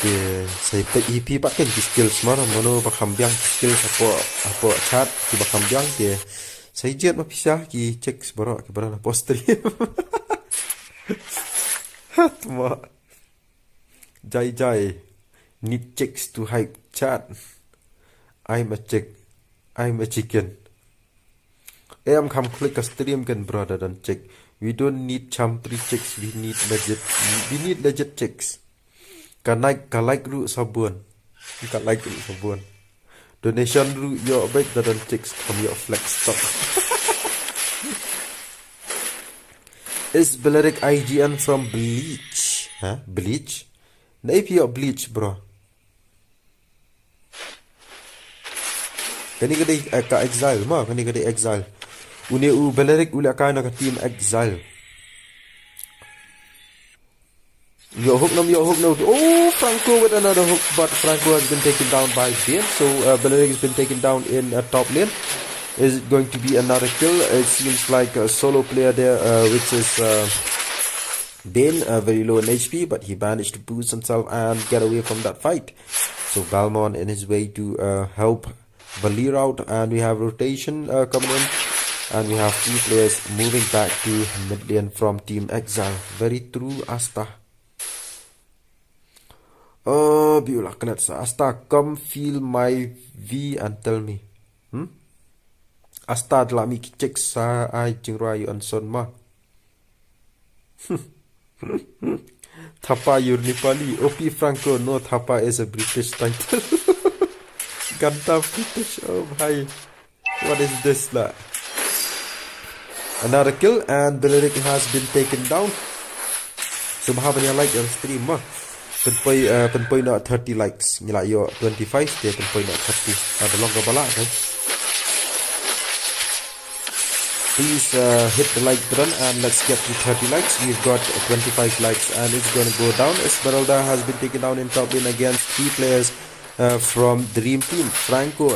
Ki saya EP pakai ki skills mana mono bakambiang skills apa chat ki bakambiang ki saya jet ma pisah ki check sebarok ki barang po stream. Hatma Jai need chicks to hype chat. I'm a chicken. Come click a stream can brother than chick. We don't need chumpy chicks, we need legit chicks. Can like root sabun. You can like root sabun. Donation root your better than chicks from your flex stock. Is Balearic IGN from Bleach? Huh? Bleach? The AP of Bleach, bro. Kani ka ka exile ma, kani ka exile. Uni Balearic uli ka na ka team exile. Yo hook no. Oh, Franco with another hook, but Franco has been taken down by Bane. So Balearic has been taken down in top lane. Is it going to be another kill? It seems like a solo player there, which is Bane, very low in HP, but he managed to boost himself and get away from that fight. So Balmon in his way to help Valir out, and we have rotation coming in, and we have 2 players moving back to mid lane from Team Exile. Very true, Asta. Oh, Beulah Knetsa. Asta, come feel my V and tell me. Asta adalah mi cek sa ai jingrai on son ma. Thapa your Nepali. OP Franco, no Thapa is a British title. Ganta British, oh hi. What is this la? Another kill, and Balearic has been taken down. So mahabanya like on stream ma. Penpoy na 30 likes. Nila yo 25, dia penpoy na 30. Ada long bala kan. Please hit the like button and let's get to 30 likes. We've got 25 likes and it's going to go down. Esmeralda has been taken down in top lane against 3 players from Dream Team. Franco,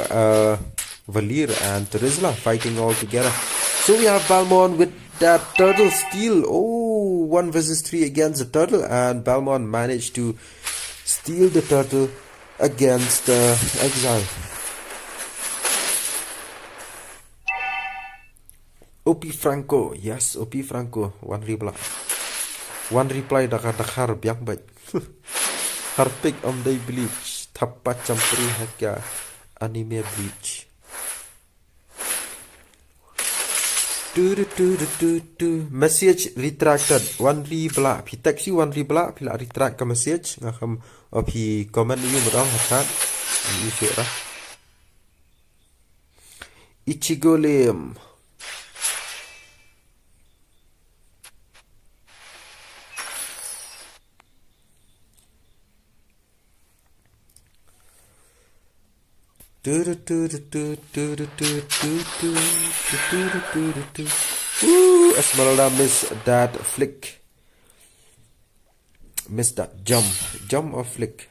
Valir and Terizla fighting all together. So we have Balmon with that turtle steal. Oh, 1 versus 3 against the turtle, and Balmon managed to steal the turtle against Exile. OP Franco, yes, OP Franco. 1 reply. 1 reply dakar biang baik. Harpik om day bleach. Tapat campuri hakya anime bleach. Message retracted. 1 reply. Pi text 1 reply. Pila retract ke message. Ngakam pi comment you merang hakat. Ini syurah. Ichigo Lim. Esmeralda missed that flick. Missed that. Jump. Jump or flick?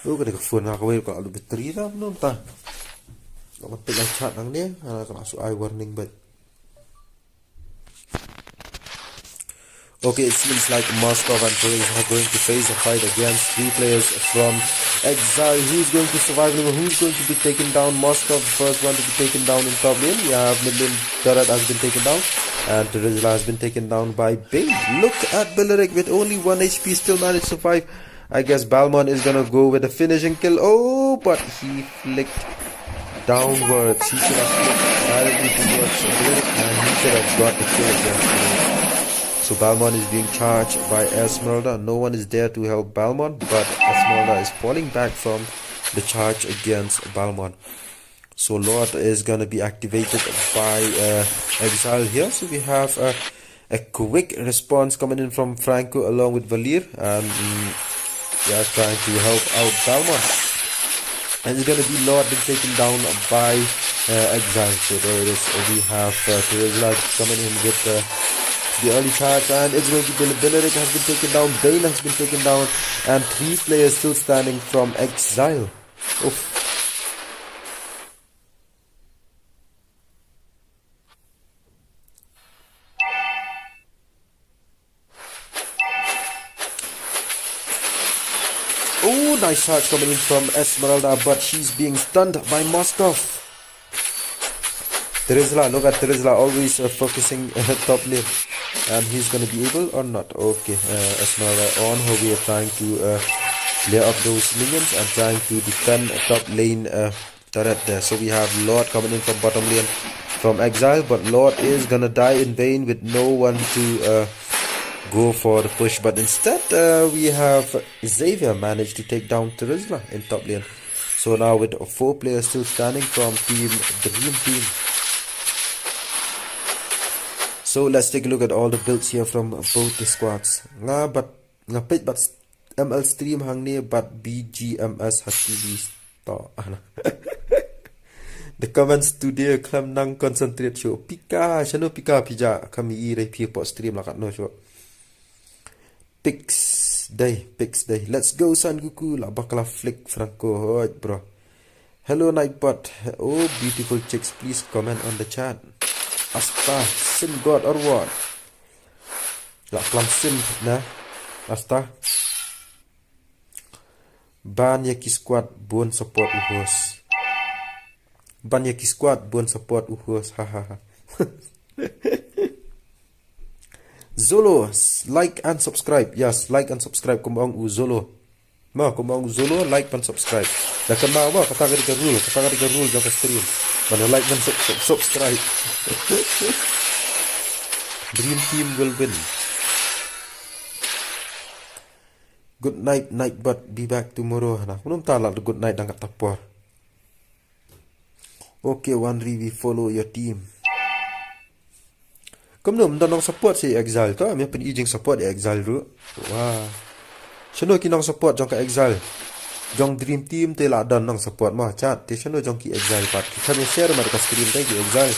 Oh, kena phone aku kalau ada bateri dah belum tak. Kalau pegang chat nang ni, anak masuk eye warning but. Okay, it seems like Moscow and Police are going to face a fight against 3 players from Exile. Who's going to survive? Who's going to be taken down? Moscow, the first one to be taken down in top lane. Yeah, Midlane turret has been taken down. And Terizla has been taken down by Bing. Look at Billeric with only 1 HP, still managed to survive. I guess Balmond is gonna go with a finishing kill. Oh, but he flicked downwards. He should have flicked directly towards Billeric and he should have got the kill against Billeric. So Balmond is being charged by Esmeralda. No one is there to help Balmond, but Esmeralda is falling back from the charge against Balmond. So Lord is gonna be activated by Exile here. So we have a quick response coming in from Franco along with Valir, and they are trying to help out Balmond. And it's gonna be Lord being taken down by Exile. So there it is. We have Terizla coming in with the early charge, and it's going to be Billeric has been taken down, Bane has been taken down, and 3 players still standing from Exile. Oof. Oh, nice charge coming in from Esmeralda, but she's being stunned by Moskov. Terizla, look at Terizla, always focusing top lane. And he's gonna be able or not? Okay, Esmeralda on her way trying to clear up those minions and trying to defend top lane turret there. So we have Lord coming in from bottom lane from Exile, but Lord is gonna die in vain with no one to go for the push. But instead, we have Xavier managed to take down Terizla in top lane. So now with 4 players still standing from Team Dream Team. So let's take a look at all the builds here from both the squads. But ML stream hang ni but BGMS hati stop. The comments today klam nang concentrate show. Pika, shano pika pija kami ire pi pot stream lakat no show. Pix day. Let's go San Goku la bakala flick Franco hot bro. Hello Nightbot. Oh beautiful chicks, please comment on the chat. Asta, sim god or what? La klam sim na. Asta. Ban yaki squad bon support uhos. Ban yaki squad bon support uhos. Hahaha. Zolo, like and subscribe. Yes, like and subscribe. Kumbang Zolo. Ma, kumbang Zolo, like and subscribe. Dah kenal ma, kata rule jangan stream. Mana like dan subscribe. Dream team will win. Good night, but be back tomorrow. Nah, belum tahu lah good night dan kat tapor. Okay, one we follow your team. Kamu nak mendang support si Exile tu? Kami pen ijing support Exile dulu. Wah. Sino kinang support jang ka Exile. Jong Dream Team te la dan nang support mah chat. Te sino jong ki Exile part. Kami share mereka screen tadi ki Exile.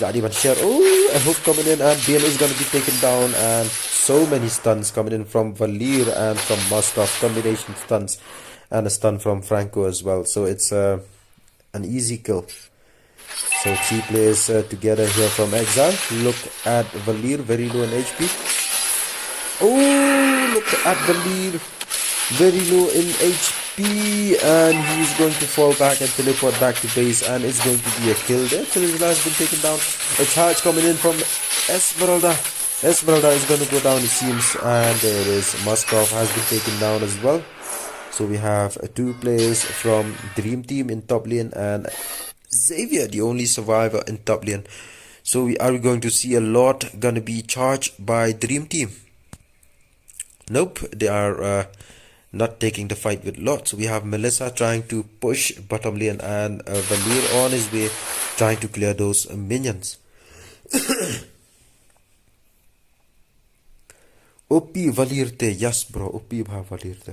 Jadi man share. Oh, I hope coming in and BN is going to be taken down, and so many stuns coming in from Valir and from Moskov, combination stuns and a stun from Franco as well. So it's an easy kill. So 3 players together here from Exile. Look at Valir, very low in HP. Oh, look at Valir, very low in HP, and he's going to fall back and teleport back to base, and it's going to be a kill there. Terizla has been taken down. A charge coming in from Esmeralda. Esmeralda is going to go down, it seems, and there it is. Moskov has been taken down as well. So we have 2 players from Dream Team in top lane, and Xavier, the only survivor in top lane. So we are going to see a lot gonna be charged by Dream Team. Nope, they are not taking the fight with Lot. So we have Melissa trying to push bottom lane, and Valir on his way trying to clear those minions. OP Valir te, yes bro, OP Valir te.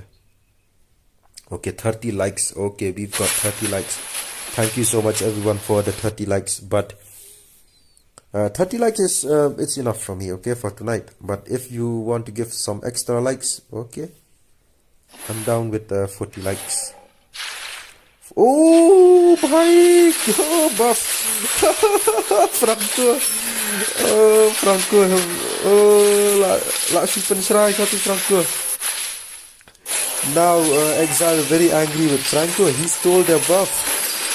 Okay, 30 likes. Okay, we've got 30 likes. Thank you so much everyone for the 30 likes. But 30 likes is it's enough for me, okay, for tonight. But if you want to give some extra likes, okay, I'm down with 40 likes. Oh, bhai, oh, buff. Franco. Oh, Franco. Oh, la simpan serai satu Franco. Now Exile very angry with Franco. He stole their buff.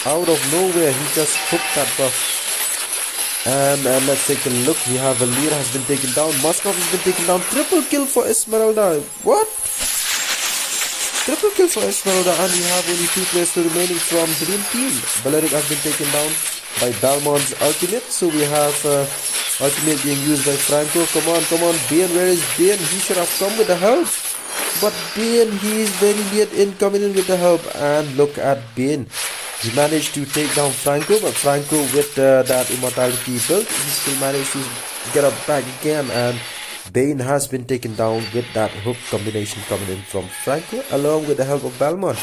Out of nowhere, he just hooked that buff. And let's take a look. We have Valir has been taken down. Moskov has been taken down. Triple kill for Esmeralda. What? Triple kill for Esmeralda, and we have only 2 players remaining from Dream Team. Valeric has been taken down by Balmond's ultimate. So we have ultimate being used by Franco. Come on, Bane, where is Bane? He should have come with the help. But Bane, he is very late in coming in with the help. And look at Bane. He managed to take down Franco, but Franco with that immortality build, he still managed to get up back again, and Bane has been taken down with that hook combination coming in from Franco along with the help of Balmond.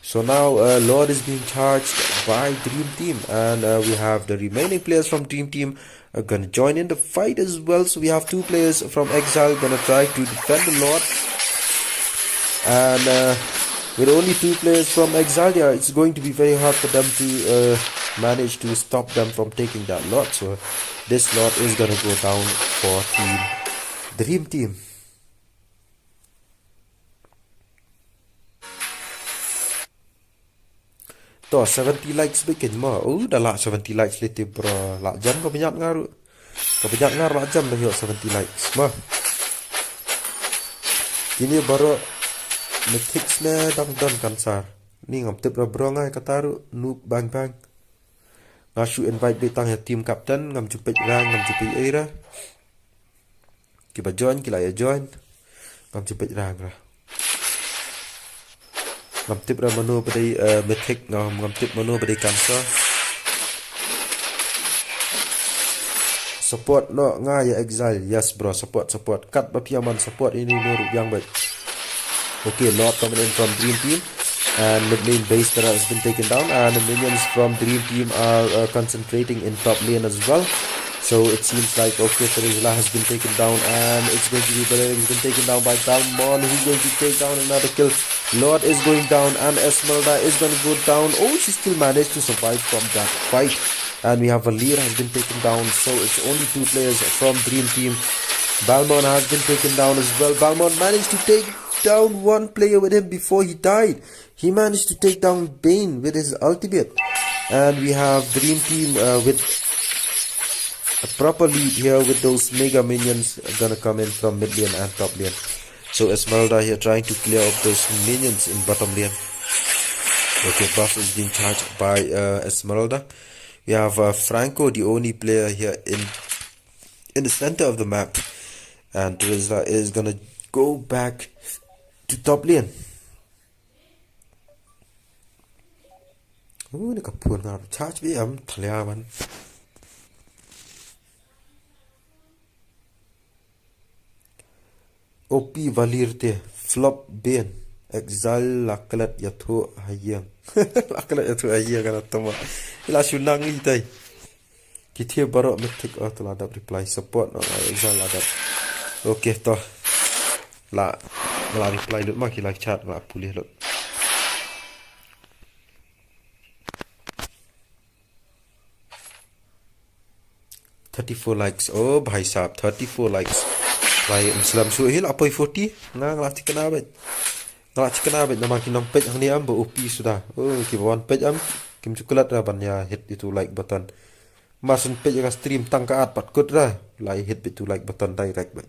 So now Lord is being charged by Dream Team, and we have the remaining players from Dream Team are going to join in the fight as well. So we have 2 players from Exile going to try to defend the Lord, and with only 2 players from Exile, yeah, it's going to be very hard for them to manage to stop them from taking that Lord. So this Lord is going to go down for Dream Team. Toh 70 likes bikin mah. Oh, dah lah 70 likes lete bro. Lah jam kau banyak ngaruh. Kau banyak ngaruh lah jam dah yuk 70 likes mah. Kini baru Mythics na dang kansar. Ni ngam tip ra bro ngai kataru noob bang bang. Ngashu invite betang ya team captain ngam jupit rang ngam jupit era. Kiba join kila ya join. Ngam jupit rang ra. Ngam tip ra menu pada mythic ngam tip menu pada kansar. Support no ngai ya Exile. Yes bro, support. Kat bapiaman support ini nuruk yang baik. Okay, Lord coming in from Dream Team, and mid lane base that has been taken down, and the minions from Dream Team are concentrating in top lane as well. So it seems like okay, Terizla has been taken down, and it's going to be Valeric has been taken down by Balmond, who's going to take down another kill. Lord is going down, and Esmeralda is going to go down. Oh, she still managed to survive from that fight, and we have Valir has been taken down. So it's only 2 players from Dream Team. Balmond has been taken down as well. Balmond managed to take down 1 player with him before he died. He managed to take down Bane with his ultimate, and we have Dream Team with a proper lead here with those mega minions gonna come in from mid lane and top lane. So Esmeralda here trying to clear up those minions in bottom lane. Okay, buff is being charged by Esmeralda. We have Franco, the only player here in the center of the map, and Teresa is gonna go back to top lane. Oh, ni kapun ngap charge BM thalia man. OP Valir te flop Bane Exile lakalat yathu hayang. Lakalat yathu hayang kana tama. Ila sunang ni tai. Kita baru mythic telah ada reply support no Exile ada. Okay toh. La reply lut mak kila chat mak pulih lut. $34 likes. Oh bhai sahab, 34 likes. Bhai Islam suhil apa 40? Ngalak chicken abet. Ngalak chicken abet nama kinong page ni am OP sudah. Oh kibawan page am kim coklat ra ban ya hit itu like button. Masun page ka stream tang ka at pat kut ra. Lai hit itu like button direct bet.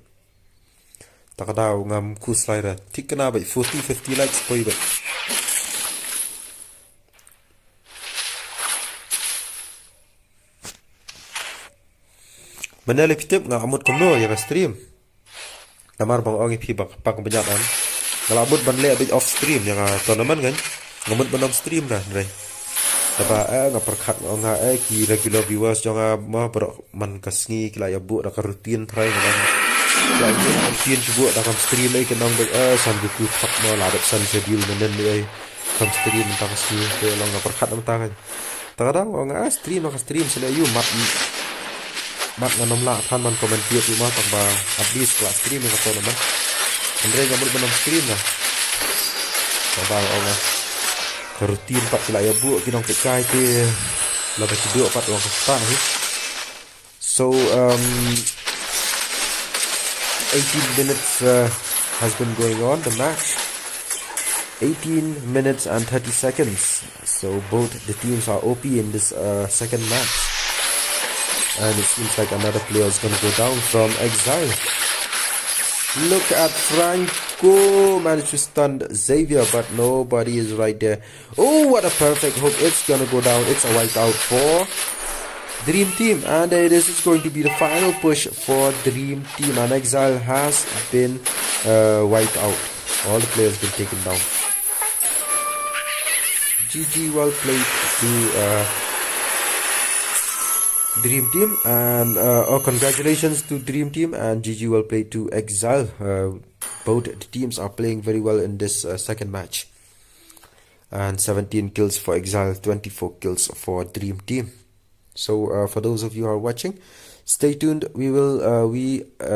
Takadaw ngam ku slider tik na ba 40-50 likes poi ba. Manali pitip nga amut kumno ya stream. Namar bang ongi pi bang pang banyakan. Ngalabut ban le bit off stream yang tournament kan. Ngamut ban off stream dah re. Taba nga perkhat nga ki regular viewers jonga ma pro man kasngi kila ya bu da rutin try ngan. Lagi rutin cuba dalam stream ai kenang ba sambil ku tak ma la dak san schedule menen ai kam stream tang sni ke long nga perkhat am tangan. Takada nga stream selayu mat mat nganom la than man comment tiap rumah tambah at least kelas stream yang kata nama Andre gambar benam screen lah tambah Allah rutin 4 kila ya bu kinong kekai ti la ba tidu 4 orang kasta ni so 18 minutes has been going on the match 18 minutes and 30 seconds so both the teams are OP in this second match and it seems like another player is going to go down from Exile. Look at Franco managed to stun Xavier but nobody is right there. Oh, what a perfect hook. It's going to go down. It's a whiteout for Dream Team and this is going to be the final push for Dream Team and Exile has been wiped out. All the players been taken down. GG, well played to Dream Team and congratulations to Dream Team and GG, well played to Exile. Both the teams are playing very well in this second match and 17 kills for Exile, 24 kills for Dream Team. So for those of you who are watching, stay tuned. We will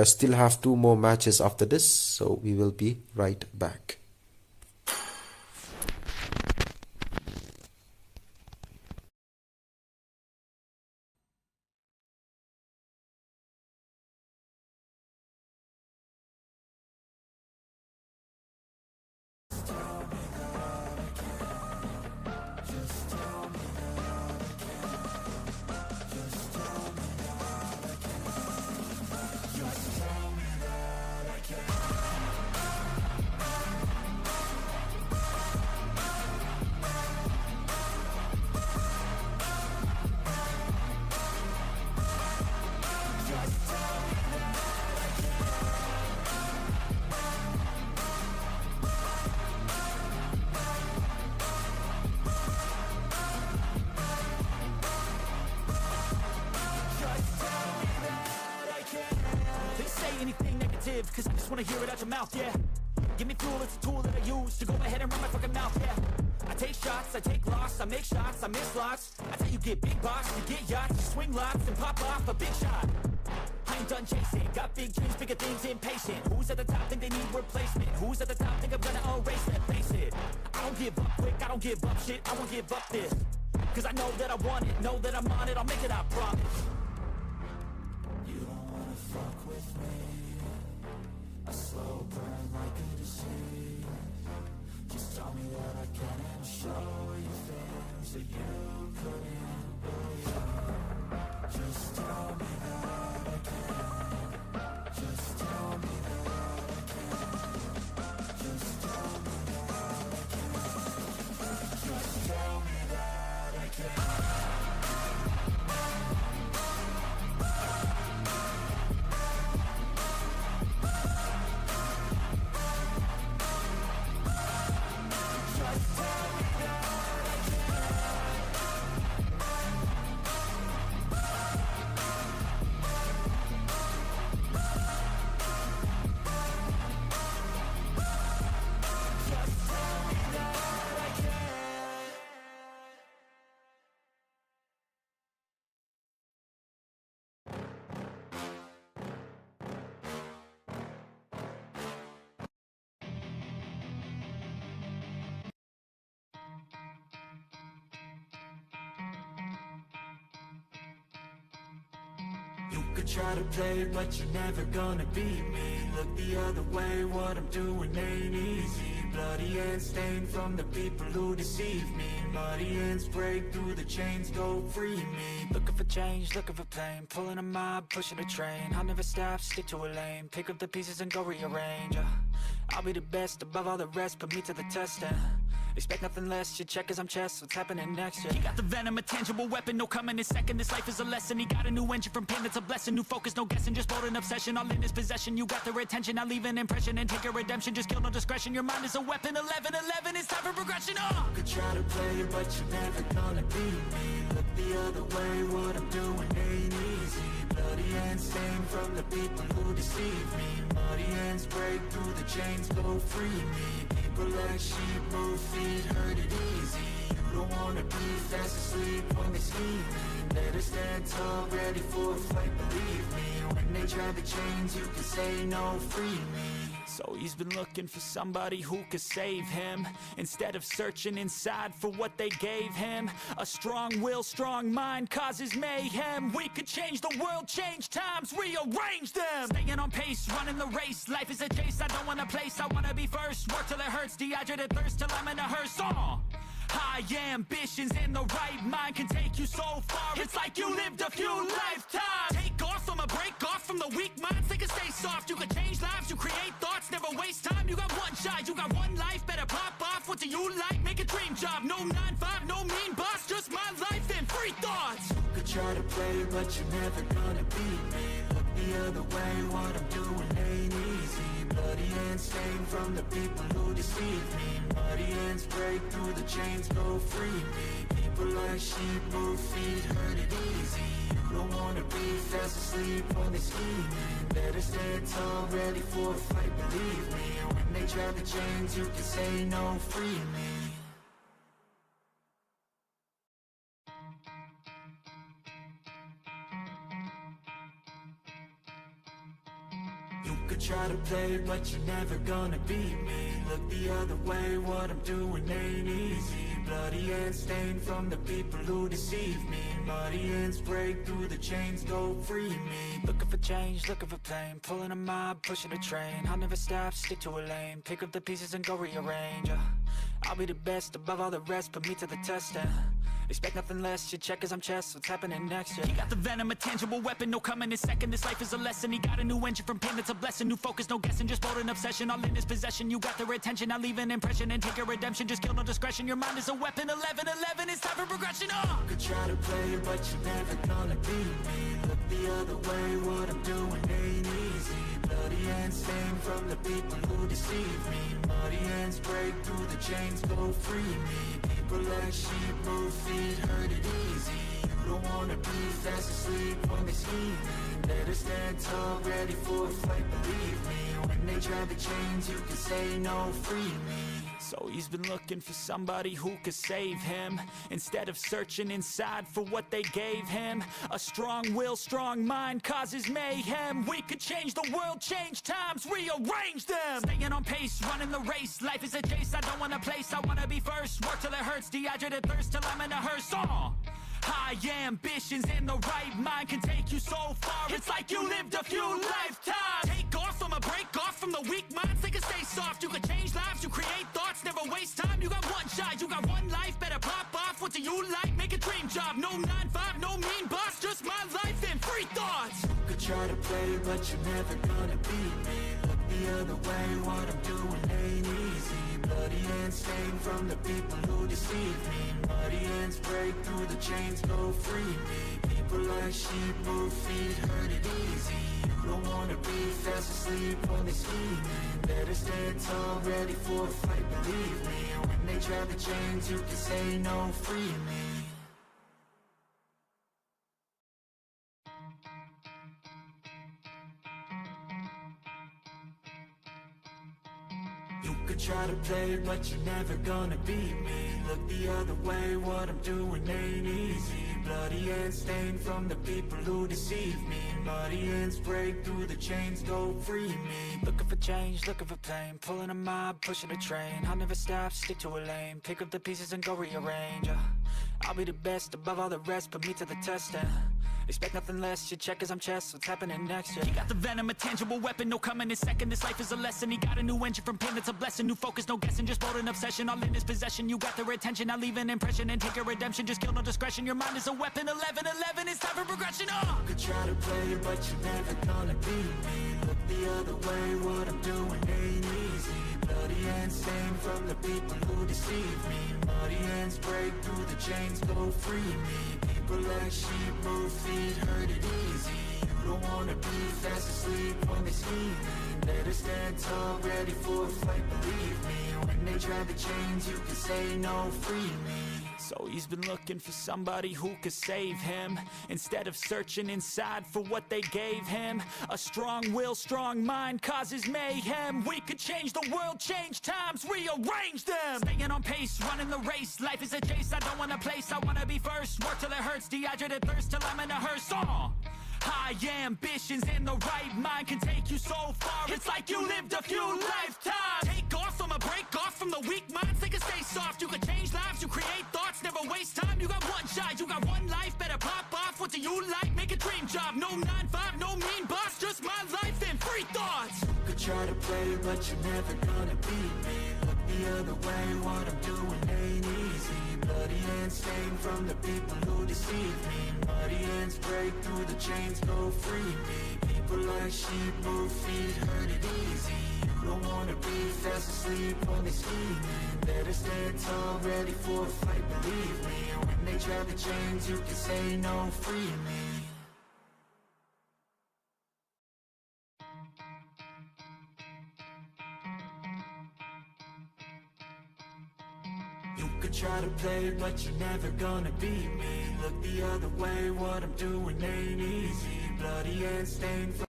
still have 2 more matches after this, so we will be right back. Cause I just wanna hear it out your mouth, yeah. Give me fuel, it's a tool that I use to go ahead and run my fucking mouth, yeah. I take shots, I take loss, I make shots, I miss lots. That's how you get big box, you get yachts, you swing lots and pop off a big shot. I ain't done chasing, got big dreams, bigger things, impatient. Who's at the top think they need replacement? Who's at the top think I'm gonna erase that, face it. I don't give up quick, I don't give up shit, I won't give up this. Cause I know that I want it, know that I'm on it, I'll make it, I promise. You don't wanna fuck with me. A slow burn like a disease. Just tell me that I can and show you things that you couldn't believe. Just tell me that I can. Just tell me that I can. Just tell me that I can. Just tell me that I can. You could try to play, but you're never gonna beat me. Look the other way, what I'm doing ain't easy. Bloody hands stained from the people who deceive me. Muddy hands break through the chains, go free me. Looking for change, looking for pain. Pulling a mob, pushing a train. I'll never stop, stick to a lane. Pick up the pieces and go rearrange. I'll be the best above all the rest, put me to the test and expect nothing less, your check as I'm chess, what's happening next, yeah. He got the venom, a tangible weapon, no coming in second. This life is a lesson, he got a new engine from pain, that's a blessing. New focus, no guessing, just bold and obsession, all in his possession. You got their attention, I'll leave an impression and take a redemption. Just kill, no discretion, your mind is a weapon. 11-11, it's time for progression, You could try to play it, but you're never gonna beat me. Look the other way, what I'm doing ain't easy. Bloody hands stained from the people who deceive me. Muddy hands break through the chains, go free me. People like sheep move feet, hurt it easy. You don't wanna be fast asleep when they scheming. Better stand tall, ready for a fight, believe me. When they try the chains, you can say no, free me. So he's been looking for somebody who could save him, instead of searching inside for what they gave him. A strong will, strong mind causes mayhem. We could change the world, change times, rearrange them. Staying on pace, running the race. Life is a chase, I don't want a place, I wanna be first. Work till it hurts, dehydrated thirst till I'm in a hearse. High ambitions and the right mind can take you so far. It's like you lived a few lifetimes. Take off from a break off from the weak minds. They can stay soft. You can change lives, you create thoughts, never waste time. You got one shot, you got one life. Better pop off. What do you like? Make a dream job. No 9-5, no mean boss. Just my life and free thoughts. You could try to play, but you're never gonna beat me. Look the other way, what I'm doing ain't easy. Bloody hands stained from the people who deceive me. Muddy hands break through the chains, go free me. People like sheep move feet, hurt it easy. You don't wanna be fast asleep when they scheming. Better stand tall, ready for a fight, believe me. When they try the chains, you can say no, free me. You could try to play, but you're never gonna beat me. Look the other way, what I'm doing ain't easy. Bloody hands stained from the people who deceive me. Muddy hands break through the chains, go free me. Looking for change, looking for pain. Pulling a mob, pushing a train. I'll never stop, stick to a lane. Pick up the pieces and go rearrange. I'll be the best above all the rest, put me to the test and expect nothing less, your checkers, I'm chess. What's happening next, yeah. He got the venom, a tangible weapon, no coming in second. This life is a lesson, he got a new engine from pain, that's a blessing. New focus, no guessing, just bold and obsession. All in his possession, you got their attention. I'll leave an impression and take your redemption. Just kill, no discretion, your mind is a weapon. 11-11, it's time for progression, You could try to play, but you're never gonna beat me. Look the other way, what I'm doing ain't easy. Bloody hands stained from the people who deceive me. Muddy hands break through the chains, go free me. People like sheep move feet, hurt it easy. You don't wanna be fast asleep when they scheming. Better stand tall, ready for a fight, believe me. When they try the chains, you can say no, free me. So he's been looking for somebody who could save him, instead of searching inside for what they gave him. A strong will, strong mind causes mayhem. We could change the world, change times, rearrange them. Staying on pace, running the race. Life is a chase, I don't want a place, I wanna be first. Work till it hurts, dehydrated thirst till I'm in a hearse. High ambitions and the right mind can take you so far. It's like you lived a few lifetimes. Take off from a break off from the weak minds. They can stay soft. You can change lives, you create thoughts, never waste time. You got one shot, you got one life. Better pop off. What do you like? Make a dream job. No 9-5, no mean boss. Just my life and free thoughts. You could try to play, but you're never gonna beat me. Look the other way, what I'm doing ain't easy. Bloody hands stained from the people who deceive me. Muddy hands break through the chains, go free me. People like sheep move feet, hurt it easy. You don't wanna be fast asleep when they scheming. Better stand tall, ready for a fight, believe me. When they try the chains, you can say no, free me. You could try to play, but you're never gonna beat me. Look the other way, what I'm doing ain't easy. Bloody hands stained from the people who deceive me. Muddy hands break through the chains, go free me. Looking for change, looking for pain. Pulling a mob, pushing a train. I'll never stop, stick to a lane. Pick up the pieces and go rearrange. I'll be the best above all the rest, put me to the test and expect nothing less, your checkers, I'm chess. What's happening next, yeah. He got the venom, a tangible weapon, no coming in second. This life is a lesson, he got a new engine from pain, that's a blessing. New focus, no guessing, just bold and obsession. All in his possession, you got their attention. I'll leave an impression and take your redemption. Just kill, no discretion, your mind is a weapon. 11-11, it's time for progression, You could try to play, but you're never gonna beat me. Look the other way, what I'm doing ain't easy. Bloody hands stained from the people who deceive me. Muddy hands break through the chains, go free me. People like sheep move feet, hurt it easy. You don't wanna be fast asleep when they scheming. Better stand tall, ready for a fight, believe me. When they try the chains, you can say no, free me. So he's been looking for somebody who could save him, instead of searching inside for what they gave him. A strong will, strong mind causes mayhem. We could change the world, change times, rearrange them. Staying on pace, running the race. Life is a chase, I don't want a place, I wanna be first. Work till it hurts, dehydrated thirst till I'm in a hearse. High ambitions and the right mind can take you so far. It's like you lived a few lifetimes. Take off from a break off from the weak minds. They can stay soft. You can change lives. You create thoughts. Never waste time. You got one shot. You got one life. Better pop off. What do you like? Make a dream job. No 9-5. No mean boss. Just my life and free thoughts. You could try to play, but you're never gonna beat me. Look the other way. What I'm doing ain't easy. Bloody hands stained from the people who deceive me. Muddy hands break through the chains. Go free me. People like sheep move feet, hurt it easy. You don't wanna be fast asleep, only scheming. Better stand tall, ready for a fight, believe me. And when they try the chains, you can say no, free me. You could try to play, but you're never gonna beat me. Look the other way, what I'm doing ain't easy. Bloody hands stained from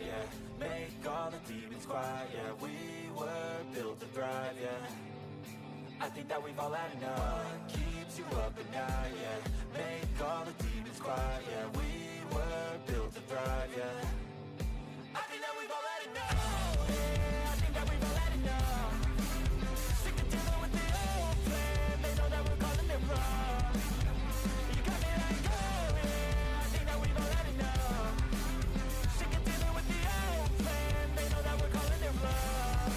yeah. Make all the demons quiet, yeah. We were built to thrive, yeah. I think that we've all had enough. What keeps you up at night, yeah. Make all the demons quiet, yeah. We were built to thrive, yeah. I think that we've all had enough. Yeah, I think that we've all had enough. Sick of dealing with the old plan. They know that we're calling it wrong. You got me like, oh yeah, I think that we've all had enough. Sick of dealing with the old plan. They know that we're calling it wrong.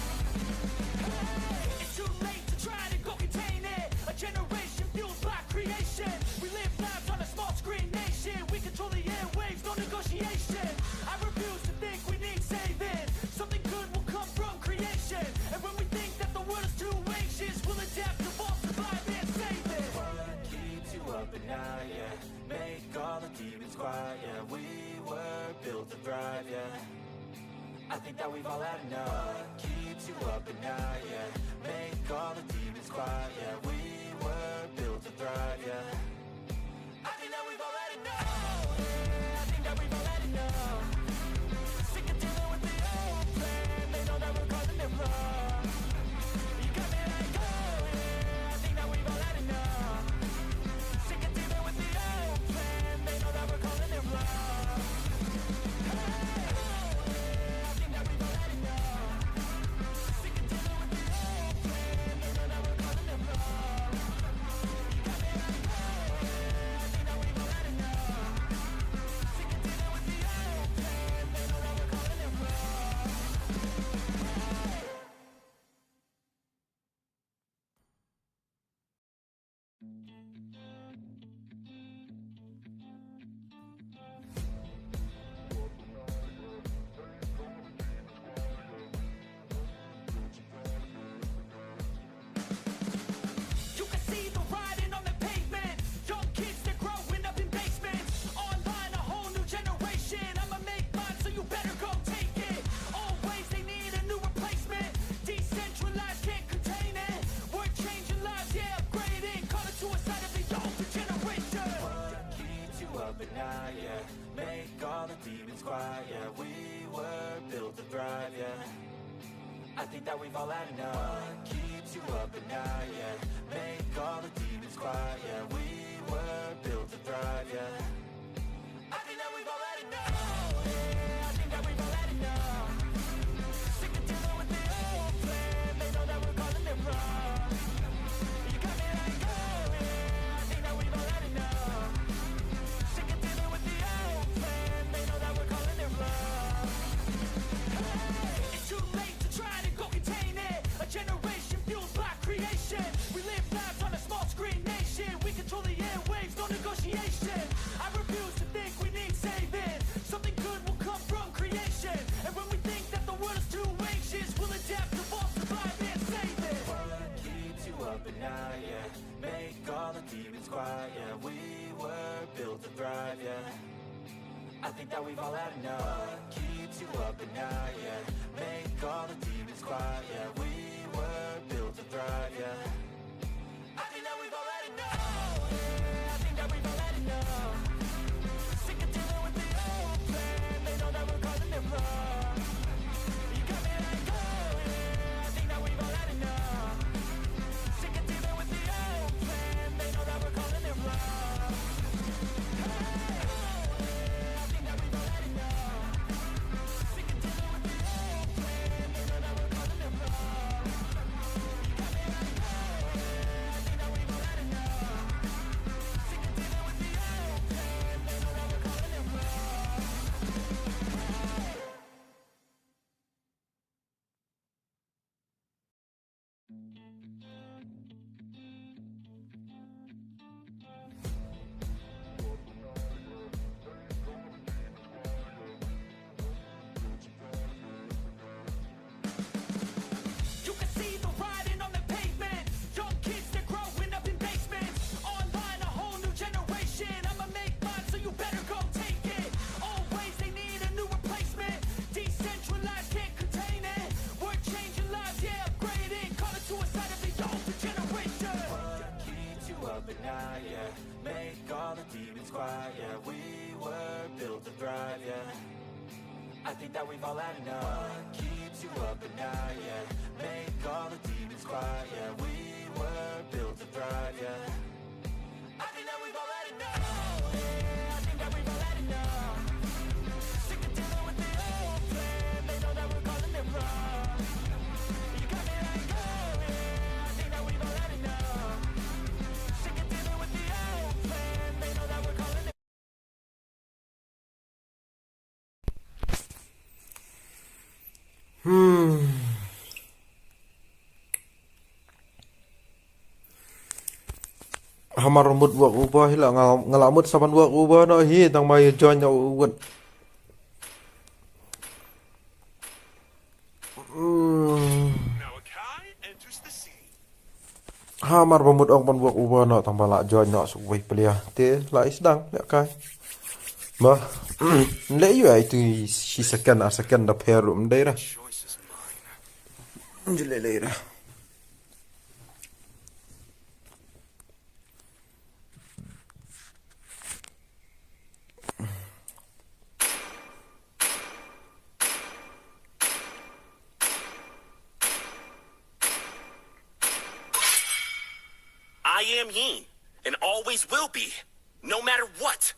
Hey, it's too late to try to go contain it. A generation fueled by creation. We live lives on a small screen nation. We control the airwaves, no negotiation. I refuse to think we need saving. Something good will come from creation. And when we think that the world is too anxious, we'll adapt, evolve, survive, and save it. What keeps you up at night, yeah. Make all the demons quiet, yeah. We were built to thrive, yeah. I think that we've all had enough. What keeps you up at night, yeah. Make all the demons quiet, yeah. We were built to thrive, yeah. I think that we've all had enough. Yeah, I think that we've all had enough. Sick of dealing with the old plan. They know that we're calling it wrong. You got me like, oh yeah, I think that we've all had enough. Sick of dealing with the old plan. They know that we're calling it wrong. Hey, oh yeah, I think that we've all had enough. Sick of dealing with the old plan. They know that we're calling it wrong. You got me like, oh yeah, I think that we've all had enough. Sick of dealing with the old plan. They know that we're calling it wrong. You can see the writing on the pavement. Young kids, they're growing up in basements. Online, a whole new generation. I'ma make mine, so you better go take it. Always they need a new replacement. Decentralized, can't contain it. We're changing lives, yeah, upgrading. Call it suicide of the older generation. What keeps you up at night, yeah. Make all the demons quiet, yeah. We were built to thrive, yeah. I think that we've all had enough. What keeps you up at night, yeah. Make all the demons quiet, yeah. We were built to thrive, yeah. I think that we've all had enough. Yeah, I think that we've all had enough. Sick of dealing with the old plan. They know that we're calling it wrong. You got me like, oh yeah, I think that we've all had enough. Sick of dealing with the old plan. They know that we're calling it wrong. Hey, it's too late to try to go contain it. A generation think that we've all had enough. Keeps you up at night, yeah. Make all the demons quiet, yeah. We were built to thrive, yeah. I think that we've all had enough. Yeah, I think that we've all had enough. Sick of dealing with the old plan. They know that we're causing them wrong. You got me like, oh yeah. I think that we've all had enough. Sick of dealing with the old plan. They know that we're causing them wrong. I think that we've all had enough. Keeps you up at night, yeah. Make all the demons quiet, yeah. We were built to thrive, yeah. I think that we've all had enough. Yeah, I think that we've all had enough. Sick of dealing with the old plan. They know that we're causing them wrong. You got me like, oh yeah. I think that we've all had enough. Sick of dealing with the old plan. They know that we're causing them. Hamar mut work ubah hila ngalamut saban work ubah no hi tang mai join yo wet. Now a Kai enters the scene. Hamar pemut ong pan work ubah no tang bala join no suk wei pelia te lai sedang lek kai. Ma le yu ai tu si second da pair room dai ra. Choice is mine. Jule le ra. I am Yin, and always will be, no matter what.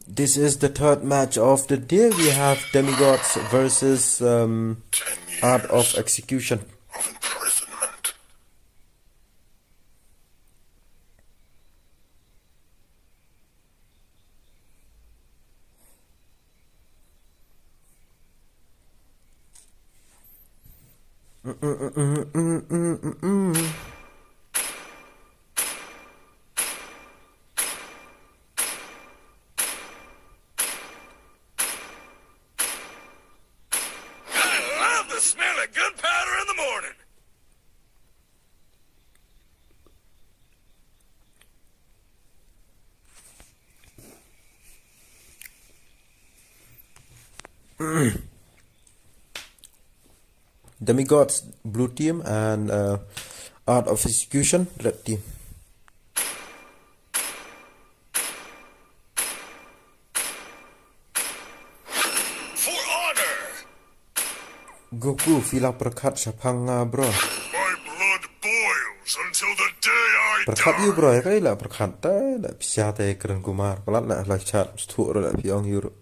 This is the third match of the day. We have Demigods versus Art of Execution. Of imprisonment. I love the smell of gunpowder in the morning. Demigods blue team and Art of Execution red team. For honor. Goku fila perkat sapanga bro. My blood boils until the day I Perkat die. you bro ya kai la perkat ta la pisia te keren kumar pelat la la chat stu ro la piong you.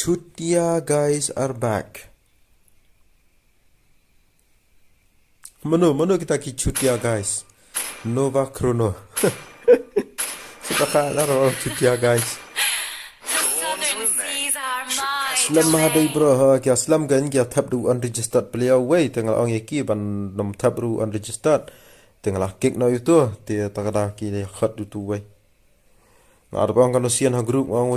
Chutia guys are back. Mano kita ki Chutia guys. Nova Chrono. Suka la ro Chutia guys. The southern seas are mine. Slam hadai bro ha kya slam gan kya thap du unregistered player way tengal ong ki ban nom thap ru unregistered tengal kick no itu te takada ki le khat du tu way. Ngar bang kan sian ha group ong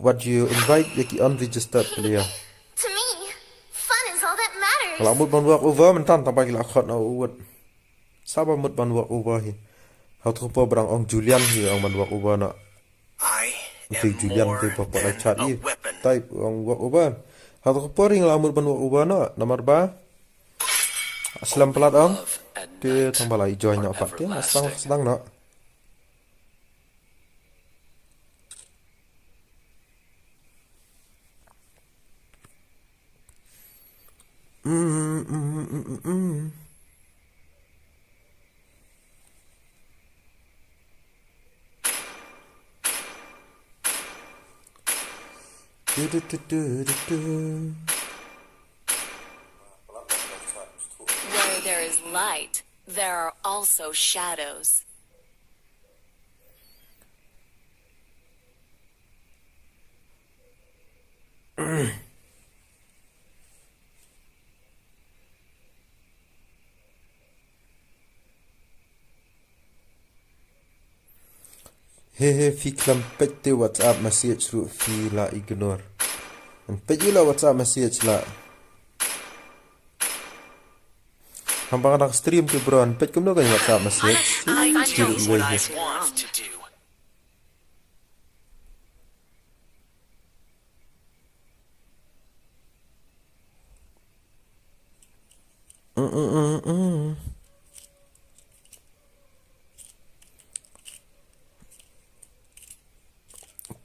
what you invite yaki unregistered player. To me, fun is all that matters. Kalau mut ban work over mentan tambah gila khot na uwat. Saba mut ban work over hi. Hau tu po berang ong Julian hi ong ban work over na. I Ti am Julian more tu papa la than chat a hi. weapon. Type ong work over. Hau tu po ring la mut ban work over na. Nomor ba? Aslam pelat ong. Love and Dia night tambah lagi join na are pak dia. everlasting. Sedang na. Where there is light, there are also shadows. Hehe, fikram pet te WhatsApp message ru fi la ignore. And pet la WhatsApp message la. Hambang nak stream tu bro, and pet kumno kan WhatsApp message. I Ciru know what iwe I he. want to do.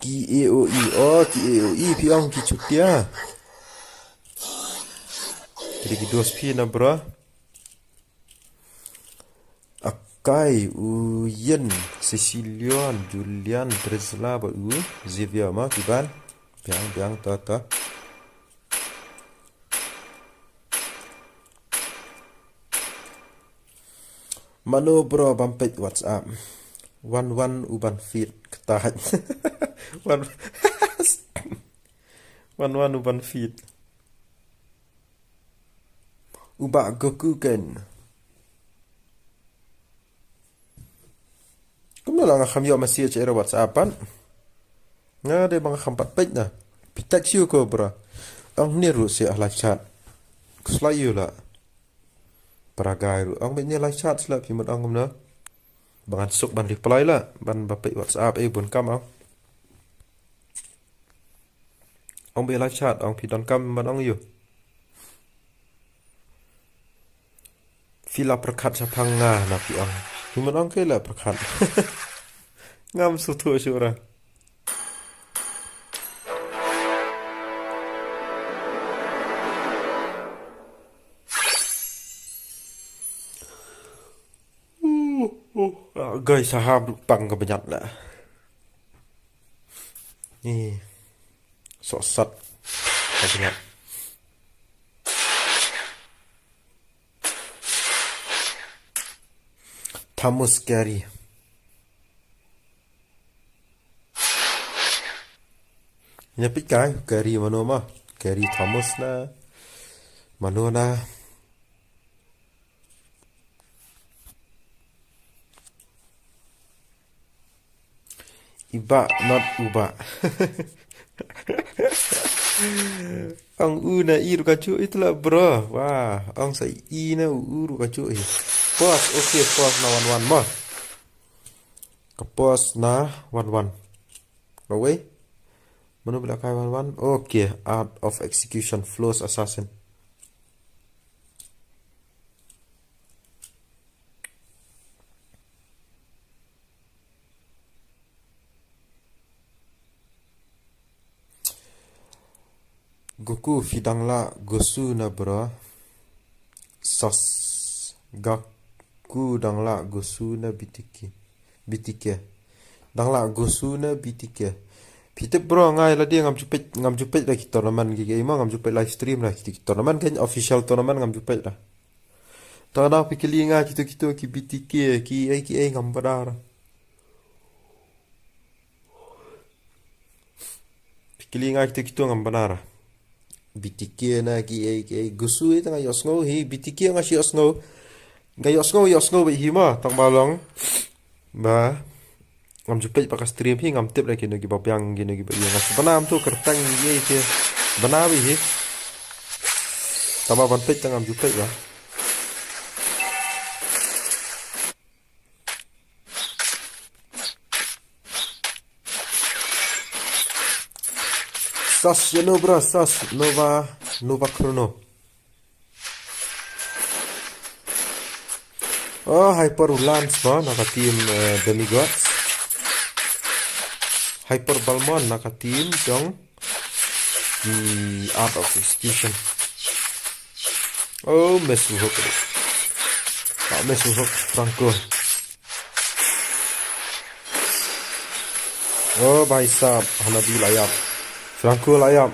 KAOE, oh KAOE piang ki chutia. Kiri dos pi na bro. Akai, Uyen, Cecilian, Julian, Tresla, ba Xavier ma kiban. Biang ta. Mano bro bampet WhatsApp. One uban feed ketahat. One uban feed. Ubak Goku kan. Kumna lang kami masih cari WhatsAppan. Nga de bang kampat page na. Pitak siu ko bro. Ang niru si ahla chat. Kuslayu la. Paragai ru. Ang betnya la chat sila pimat ang kumna. Bangan suk ban reply la. Ban bapak WhatsApp bun kam ang. Ang be la chat ang pidon kam ban ang yu. Fila perkat sapang ngah na pi ang. Pimat ang ke la perkat. Ngam sutu syura. Guys, sahab pang kebanyak lah. Ni sosat kebanyak. Thomas Gary. Nyapit kai Gary mano mah? Gary Thomas na. Mano na. Iba not uba. Ang u na i ru kacu itulah bro. Wah, ang sa i na u ru kacu i. Pos, okay, pos na 1-1 mah. Kapos na 1-1. Away. Mana bila kai 1-1? Okay, Art of Execution Flows Assassin. Goku fidang la gosu na bro. Sos Gaku dang la gosu na BTK. Dang la gosu na BTK. Pite bro ngai la dia ngam jupet la ki tournament gi game ngam jupet live stream la ki tournament kan official tournament ngam jupet la. Tana pikili nga gitu ki BTK ki ngam badar. Pikili nga gitu ngam badar. BTK na ki gusu itu ngai yosngo hi BTK nga si yosngo ngai yosngo be hi ma tang balong ba ngam jupet pakai stream hi ngam tip lagi no gi babyang gi no gi ba ngas banam tu kertang ye ke banawi hi Tama van pick tangam you pick ya. Sas you know bro, sas Nova Chrono. Oh, Hyper Lance ba naka-team Demigods. Hyper Balmon naka-team yung the Art of Execution. Oh, miss hook. Miss hook Franco. Oh, bhai sahab, Hanabi layap. Franco layap.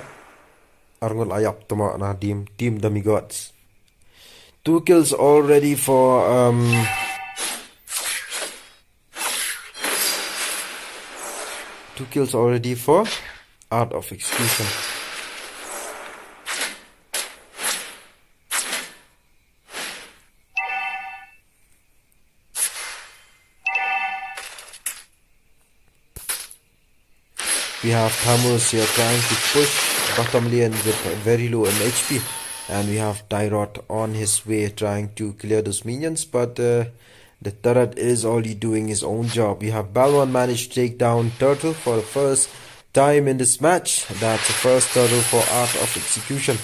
Arngul layap tama na team Demigods. 2 kills already for 2 kills already for Art of Execution. We have Thamus here trying to push bottom lane with very low HP. And we have Tyrot on his way trying to clear those minions, but the turret is already doing his own job. We have Balmon managed to take down Turtle for the first time in this match. That's the first Turtle for Art of Execution.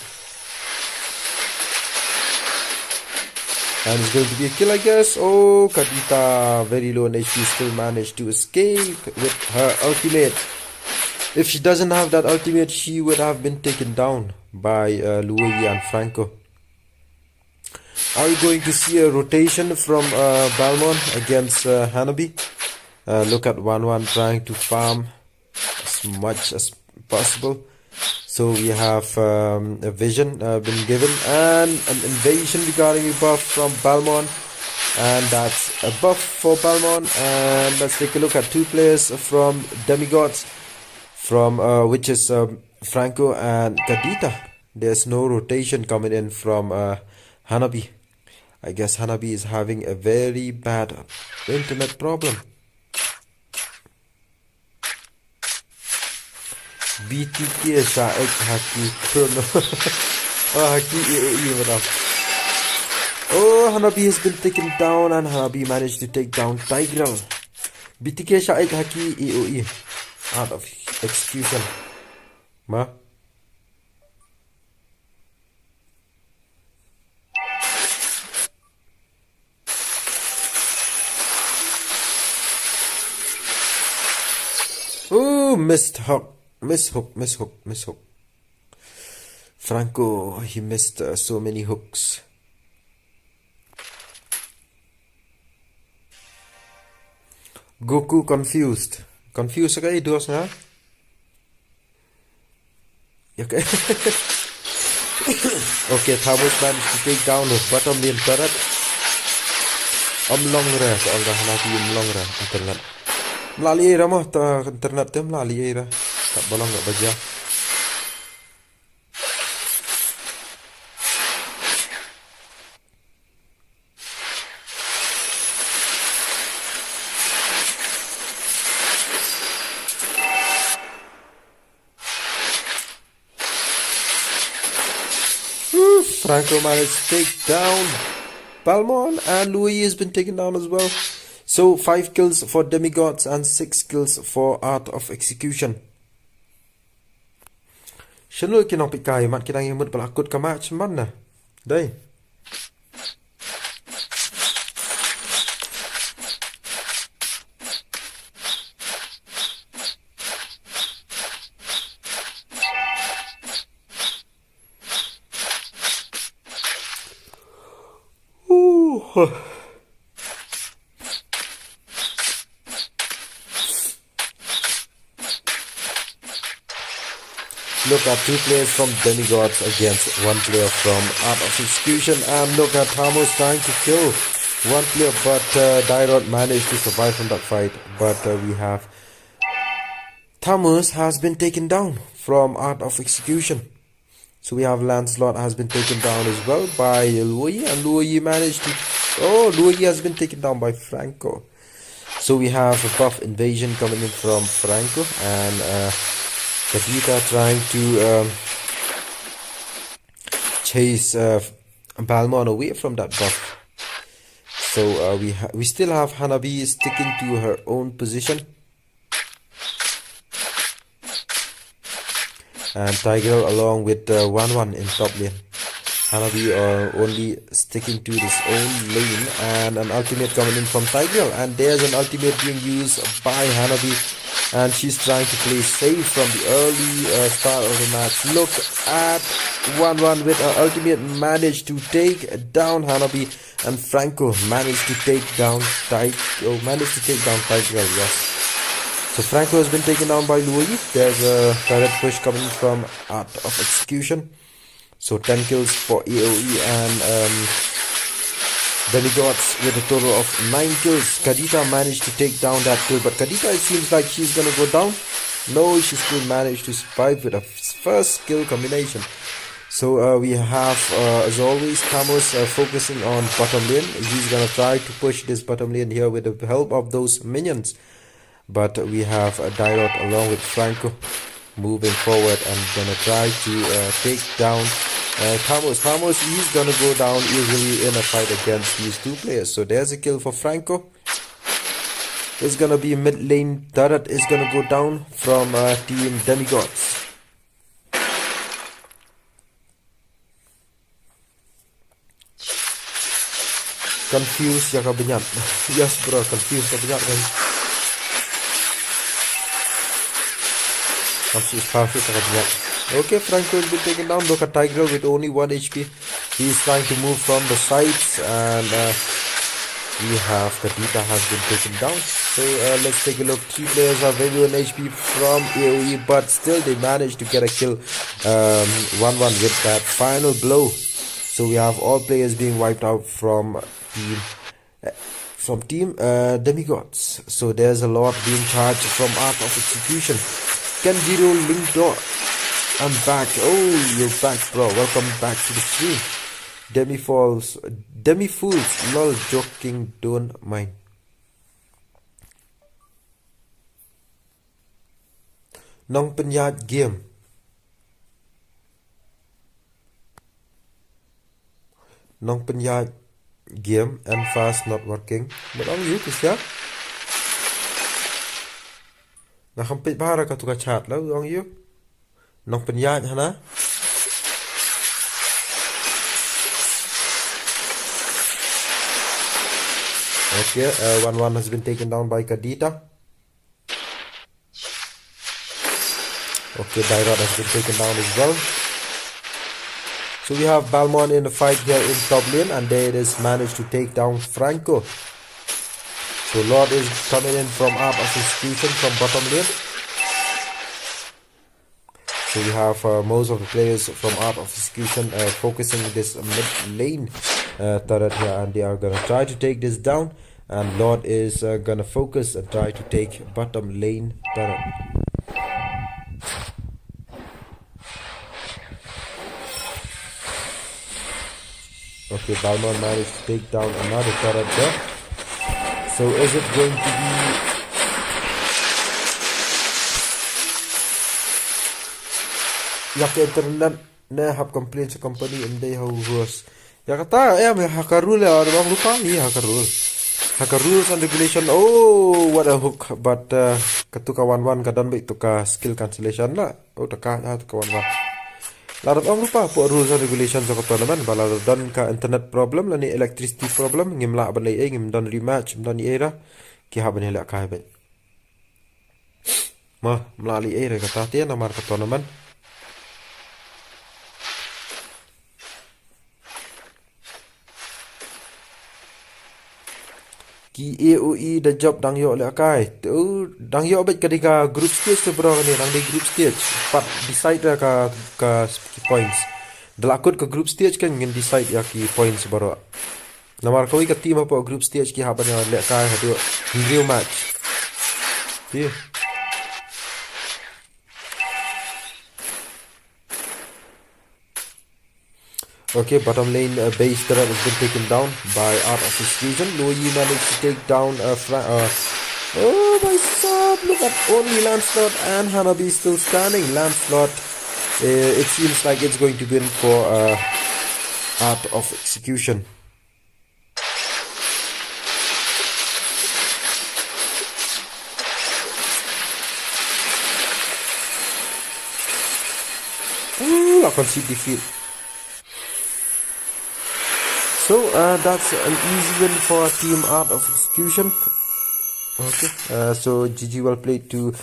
And it's going to be a kill, I guess. Oh, Kadita, very low in HP, still managed to escape with her ultimate. If she doesn't have that ultimate, she would have been taken down by Luigi and Franco. Are we going to see a rotation from Balmon against Hanabi? Look at 1-1 trying to farm as much as possible. So we have a vision been given and an invasion regarding a buff from Balmon. And that's a buff for Balmon. And let's take a look at 2 players from Demigods. From which is Franco and Kadita. There's no rotation coming in from Hanabi. I guess Hanabi is having a very bad internet problem. BTK Shaik Haki Chrono. Oh, Haki AOE. Oh, Hanabi has been taken down and Hanabi managed to take down Tigreal. BTK Shaik Haki AOE. Art of Execution. Ma? Oh, missed hook. Miss hook. Franco, he missed so many hooks. Goku confused. Confused kayo dos nga? Okay. Okay, Thamus managed to take down his bottom lane turret. Long ra, ang hanati long ra internet. Melalui ra mo ta internet tu melalui ra. Tak bolong tak baja. Franco managed to take down Balmon and Louis has been taken down as well. So 5 kills for Demigods and 6 kills for Art of Execution. Shalul kinang pikai mat kinang imut pelakut ka match mana? Dai. Look at 2 players from Demigods against 1 player from Art of Execution, and look at Thamus trying to kill 1 player, but Dyrod managed to survive from that fight. But we have Thamus has been taken down from Art of Execution. So we have Lancelot has been taken down as well by Louis, and Louis managed to... Oh, Louis has been taken down by Franco. So we have a buff invasion coming in from Franco, and Kadita trying to chase Balmon away from that buff. So we still have Hanabi sticking to her own position, and Tiger along with 1-1 in top lane. Hanabi only sticking to his own lane, and an ultimate coming in from Tiger, and there's an ultimate being used by Hanabi, and she's trying to play safe from the early start of the match. Look at 1-1 with her ultimate, managed to take down Hanabi, and Franco managed to take down Tiger. Yes. So Franco has been taken down by Louis. There's a turret push coming from Art of Execution. So 10 kills for AOE and Demigods with a total of 9 kills. Kadita managed to take down that kill, but Kadita, it seems like she's gonna go down. No, she still managed to survive with a first kill combination. So we have, as always, Camus focusing on bottom lane. He's gonna try to push this bottom lane here with the help of those minions. But we have Dyrot along with Franco moving forward and gonna try to take down Camus. Camus, he's gonna go down easily in a fight against these two players. So there's a kill for Franco. It's gonna be mid lane. Turret is gonna go down from team Demigods. Confused ya kabanyak. Yes bro, confused kabanyak kan. Okay, Franco will be taken down. Look at Tiger with only 1 HP. He's trying to move from the sides, and we have Kadita has been taken down. So let's take a look. 3 players are very low in HP from AOE, but still they managed to get a kill 1-1 with that final blow. So we have all players being wiped out from team Demigods. So there's a lot being charged from Art of Execution. Kenjiro Linkdor, I'm back. Oh, you're back, bro. Welcome back to the stream. Demi-fools, lol, joking, don't mind. Nong penyat game. Nong penyat game and fast not working. But on YouTube, yeah? Nakampit bahara ka tuka chat lah orang you. Nong penyat hana. Okay, 1-1 has been taken down by Kadita. Okay, Dyrot has been taken down as well. So we have Balmon in the fight here in top lane, and there it is, managed to take down Franco. So Lord is coming in from Art of Execution from bottom lane. So we have most of the players from Art of Execution focusing this mid lane turret here, and they are gonna try to take this down. And Lord is gonna focus and try to take bottom lane turret. Okay, Balmon managed to take down another turret there. So is it going to be yak internet na have complaints sa company and they have rules. Yakata may hakarule or bang lupa ni Hacker rules and regulation. Oh, what a hook. But katuka 1-1 kadan ba ito ka skill cancellation la. Oh, taka ka 1-1. Larap ang lupa po rules and regulations sa tournament. Balaro dan ka internet problem lani electricity problem ngim la balay ngim dan rematch dan era ki haben hela ka ba. Ma mlali era ka tatia na mar ka tournament. Ki AOE the job dang yo le kai. Tu dang yo bet ketika group stage tu bro ni dang di group stage. Pat decide ka points. Dalakut ke group stage kan ngin decide ya ki points bro. Namar koi ka team apa group stage ki haban le kai hadu real match. Yeah. Okay, bottom lane base turret has been taken down by Art of Execution. Louis managed to take down oh my god, look at only Lancelot and Hanabi still standing. Lancelot, it seems like it's going to win for Art of Execution. I concede defeat. So that's an easy win for Team Art of Execution. Okay, so GG, well played to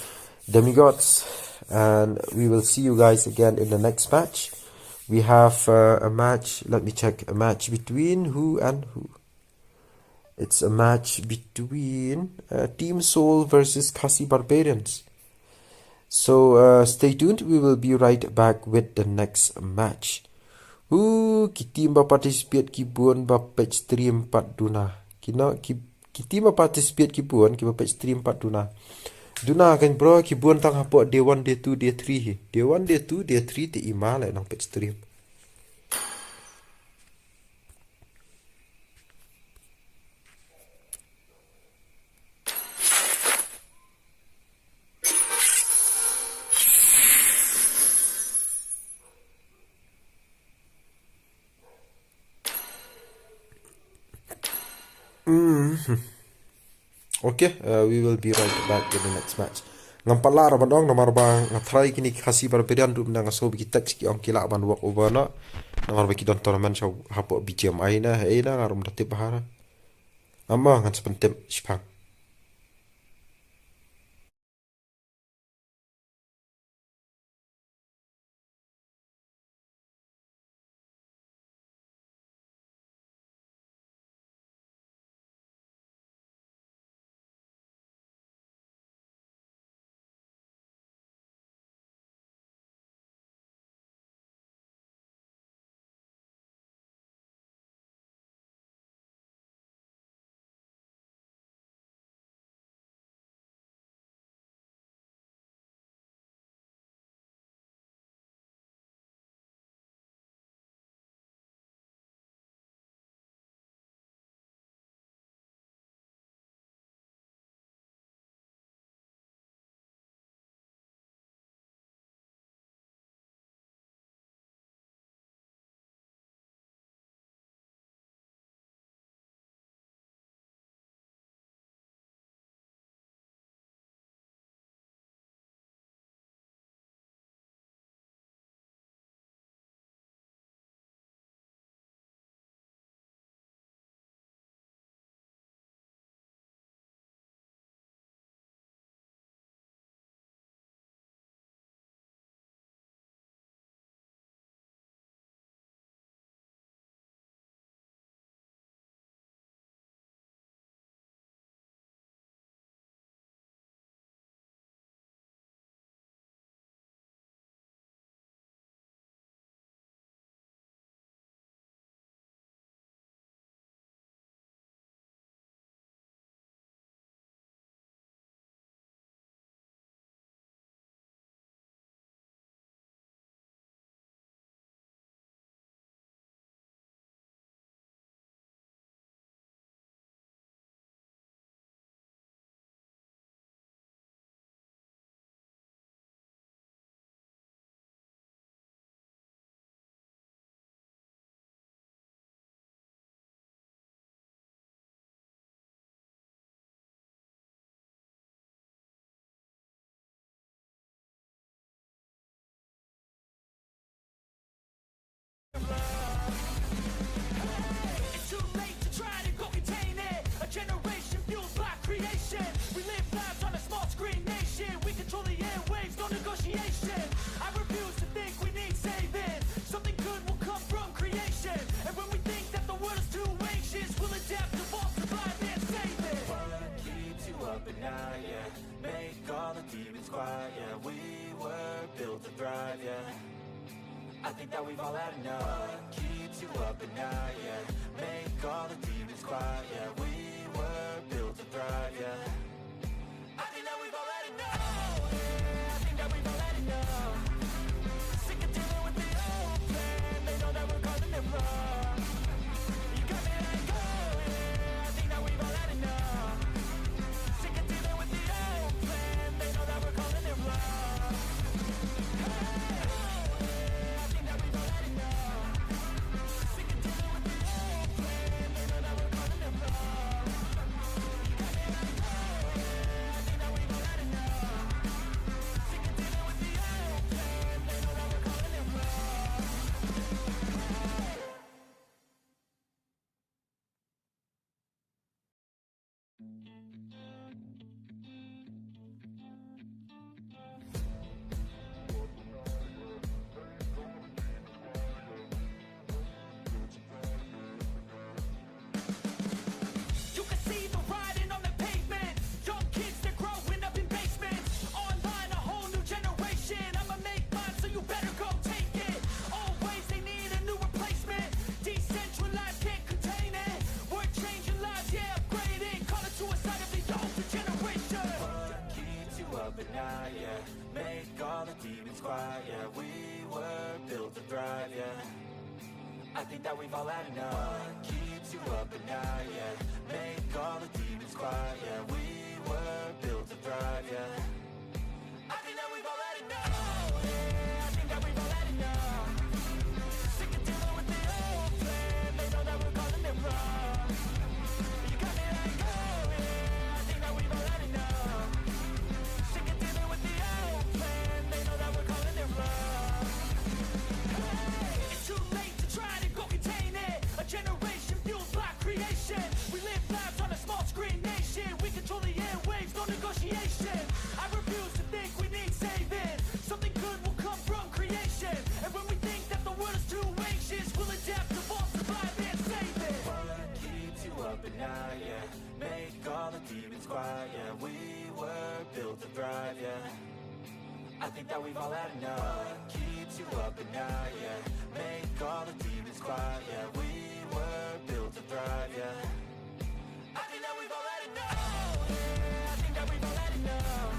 Demigods, and we will see you guys again in the next match. We have a match, let me check, a match between who and who. It's a match between Team Soul versus Khasi Barbarians. So stay tuned, we will be right back with the next match. Kita ba participate ki buon ba page stream 4 duna. Kita ba participate ki buon ki ba page stream 4 duna. Duna kan bro ki buon tang hapo day 1 day 2 day 3. Day 1 day 2 day 3 ti ima la nang page stream. Okay, we will be right back with the next match. Ngampala ra bandong namar bang ngatry kini Khasi Barbarian dum nang so bi text ki on kila ban work over na namar ba ki don tournament so hapo BGM aina heina ngarum datip bahara. Amma ngan sepentem spang. I think that we've all had enough. Keeps you up at night, yeah. Make all the demons quiet, yeah. We were built to thrive, yeah. I think that we've all had enough. Yeah, I think that we've all had enough. Sick of dealing with the old plan. They know that we're causing them wrong. You got me let go, yeah. I think that we've all had enough. Sick of dealing with the old plan. They know that we're causing them wrong. Hey, oh, yeah. I think that we've all had enough. Sick of dealing that we've all had enough. What keeps you up at night, yeah? Make all the demons quiet, yeah. We were built to thrive, yeah. I think that we've all had enough, yeah. I think that we've all had enough. Sick of dealing with the old plan. They know that we're calling it wrong. You got me like, oh yeah. I think that we've all had enough. Sick of dealing with the old plan. They know that we're calling it wrong. Hey, it's too late to try to go contain it. A generation fueled by creation. We live lives on a small screen nation. We control the airwaves, no negotiation. I refuse to think we need saving. Something good will come from creation. And when we think that the world is too anxious, we'll adapt, evolve, survive, and save it. What keeps you up at night, yeah? Make all the demons quiet, yeah. We were built to thrive, yeah. I think that we've all had enough. What keeps you up at night, yeah? Make all the demons quiet, yeah. We were built to thrive, yeah. I think that we've all had enough, yeah. I think that we've all had enough.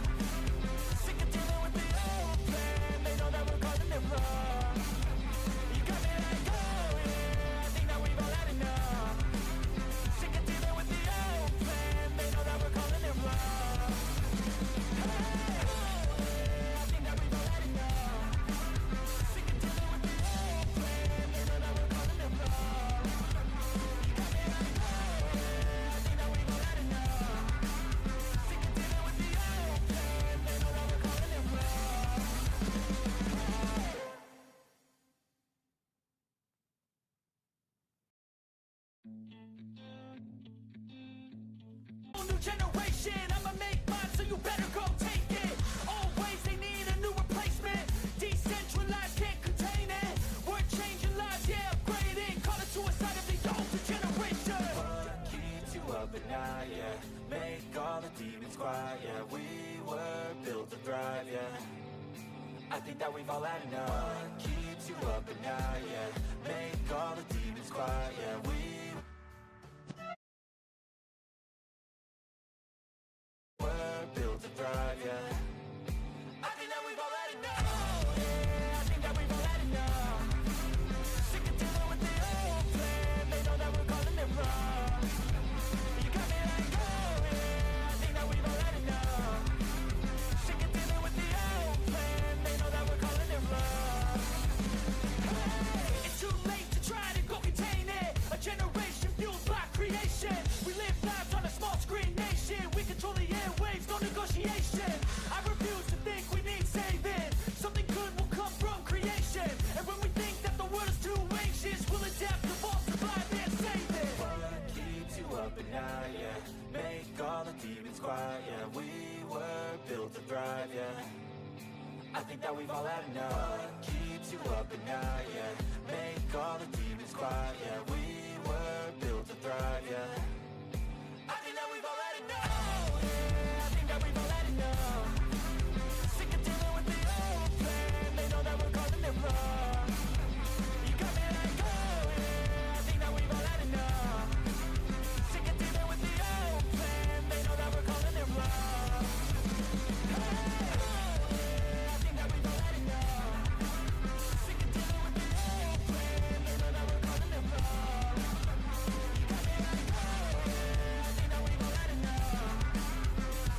Sick of dealing with the old plan. They know that we're calling it wrong. You got me like, oh yeah. I think that we've all had enough. Sick of dealing with the old plan. They know that we're calling it wrong. Hey, oh yeah. I think that we've all had enough. Sick of dealing with the old plan. They know that we're calling it wrong. You got me like, oh yeah. I think that we've all had enough. Sick of dealing with the old plan. They know that we're calling it wrong. New generation, I'ma make mine, so you better go take it. Always they need a new replacement. Decentralized, can't contain it. We're changing lives, yeah, upgrading. Call it suicide of the older generation. What keeps you up at night, yeah? Make all the demons quiet, yeah. We were built to thrive, yeah. I think that we've all had enough. What keeps you up at night, yeah? Make all the demons quiet, yeah. We were built to thrive, yeah. I think that we've all had enough, yeah. I think that we've all had enough. Sick of dealing with the old plan. They know that we're calling it wrong. You got me like, oh yeah. I think that we've all had enough. Sick of dealing with the old plan. They know that we're calling it wrong. Hey, it's too late to try to go contain it. A generation fueled by creation. We live lives on a small screen nation. We control the airwaves, no negotiation. I refuse to think we need saving. Something good will come from creation. And when we think that the world is too anxious, we'll adapt, evolve, survive, and save it. What keeps you up at night, yeah? Make all the demons quiet, yeah. We were built to thrive, yeah. I think that we've all had enough. What keeps you up at night, yeah? Make all the demons quiet, yeah. We were built to thrive, yeah. I think that we've all had enough, yeah. I think that we've all had enough. Sick of dealing with the old plan. They know that we're calling it wrong. You got me like, oh yeah. I think that we've all had enough. Sick of dealing with the old plan. They know that we're calling it wrong. Hey, oh yeah. I think that we've all had enough. Sick of dealing with the old plan. They know that we're calling it wrong. You got me like, oh yeah. I think that we've all had enough. Sick of dealing with the old plan.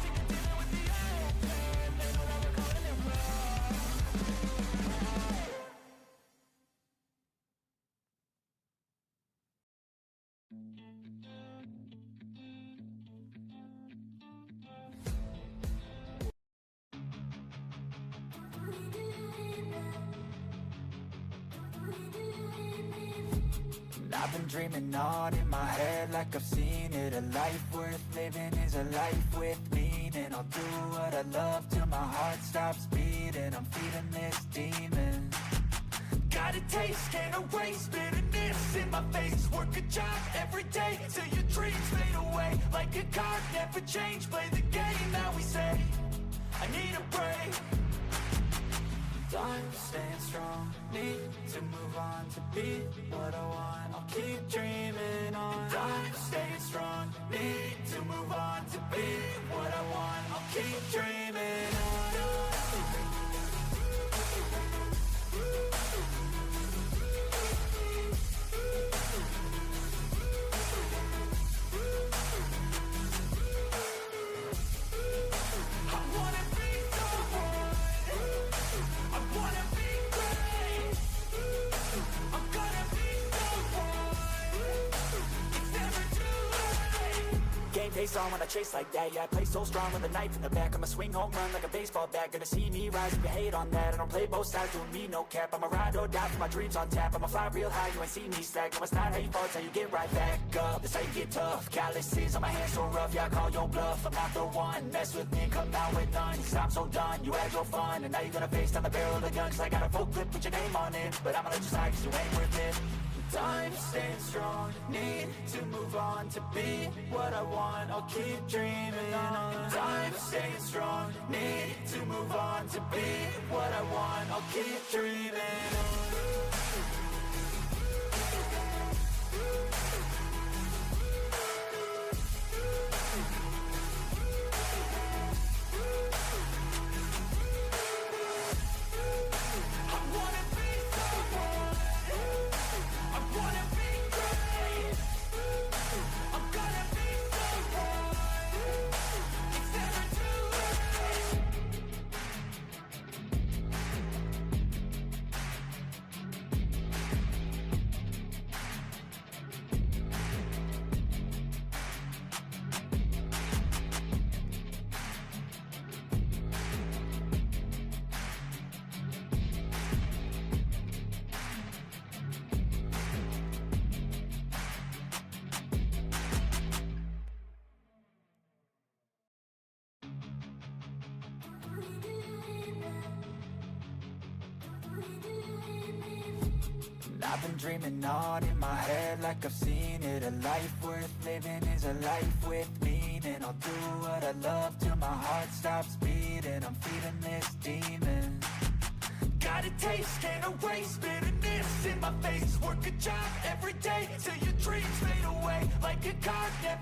They know that we're calling it wrong. I've been dreaming on in my head like I've seen it. A life worth living is a life with meaning. I'll do what I love till my heart stops beating. I'm feeding this demon. Got a taste, can't erase bitterness in my face. Work a job every day till your dreams fade away. Like a card, never change, play the game that we say. I need a break. I'm staying strong, need to move on to be what I want. I'll keep dreaming on. I'm staying strong, need to move on to be what I want. I'll keep dreaming on. pace on when I chase like that. Yeah, I play so strong with a knife in the back. I'ma swing home run like a baseball bat. Gonna see me rise if you hate on that. I don't play both sides, doing me no cap. I'ma ride or die for my dreams on tap. I'ma fly real high, you ain't see me slack. No, it's not how you fall, it's how you get right back up. That's how you get tough. Calluses on my hands so rough, yeah, I call your bluff. I'm not the one, mess with me and come out with none. Cause I'm so done, you had your fun. And now you're gonna face down the barrel of the gun. Cause I got a full clip, put your name on it. But I'ma let you slide cause you ain't worth it. I'm staying strong, need to move on to be what I want, I'll keep dreaming on. I'm staying strong, need to move on to be what I want, I'll keep dreaming on. I've been dreaming on in my head like I've seen it. A life worth living is a life with meaning. I'll do what I love till my heart stops beating. I'm feeding this demon. Got a taste, can't erase bitterness in my face. Work a job every day till your dreams fade away. Like a card, never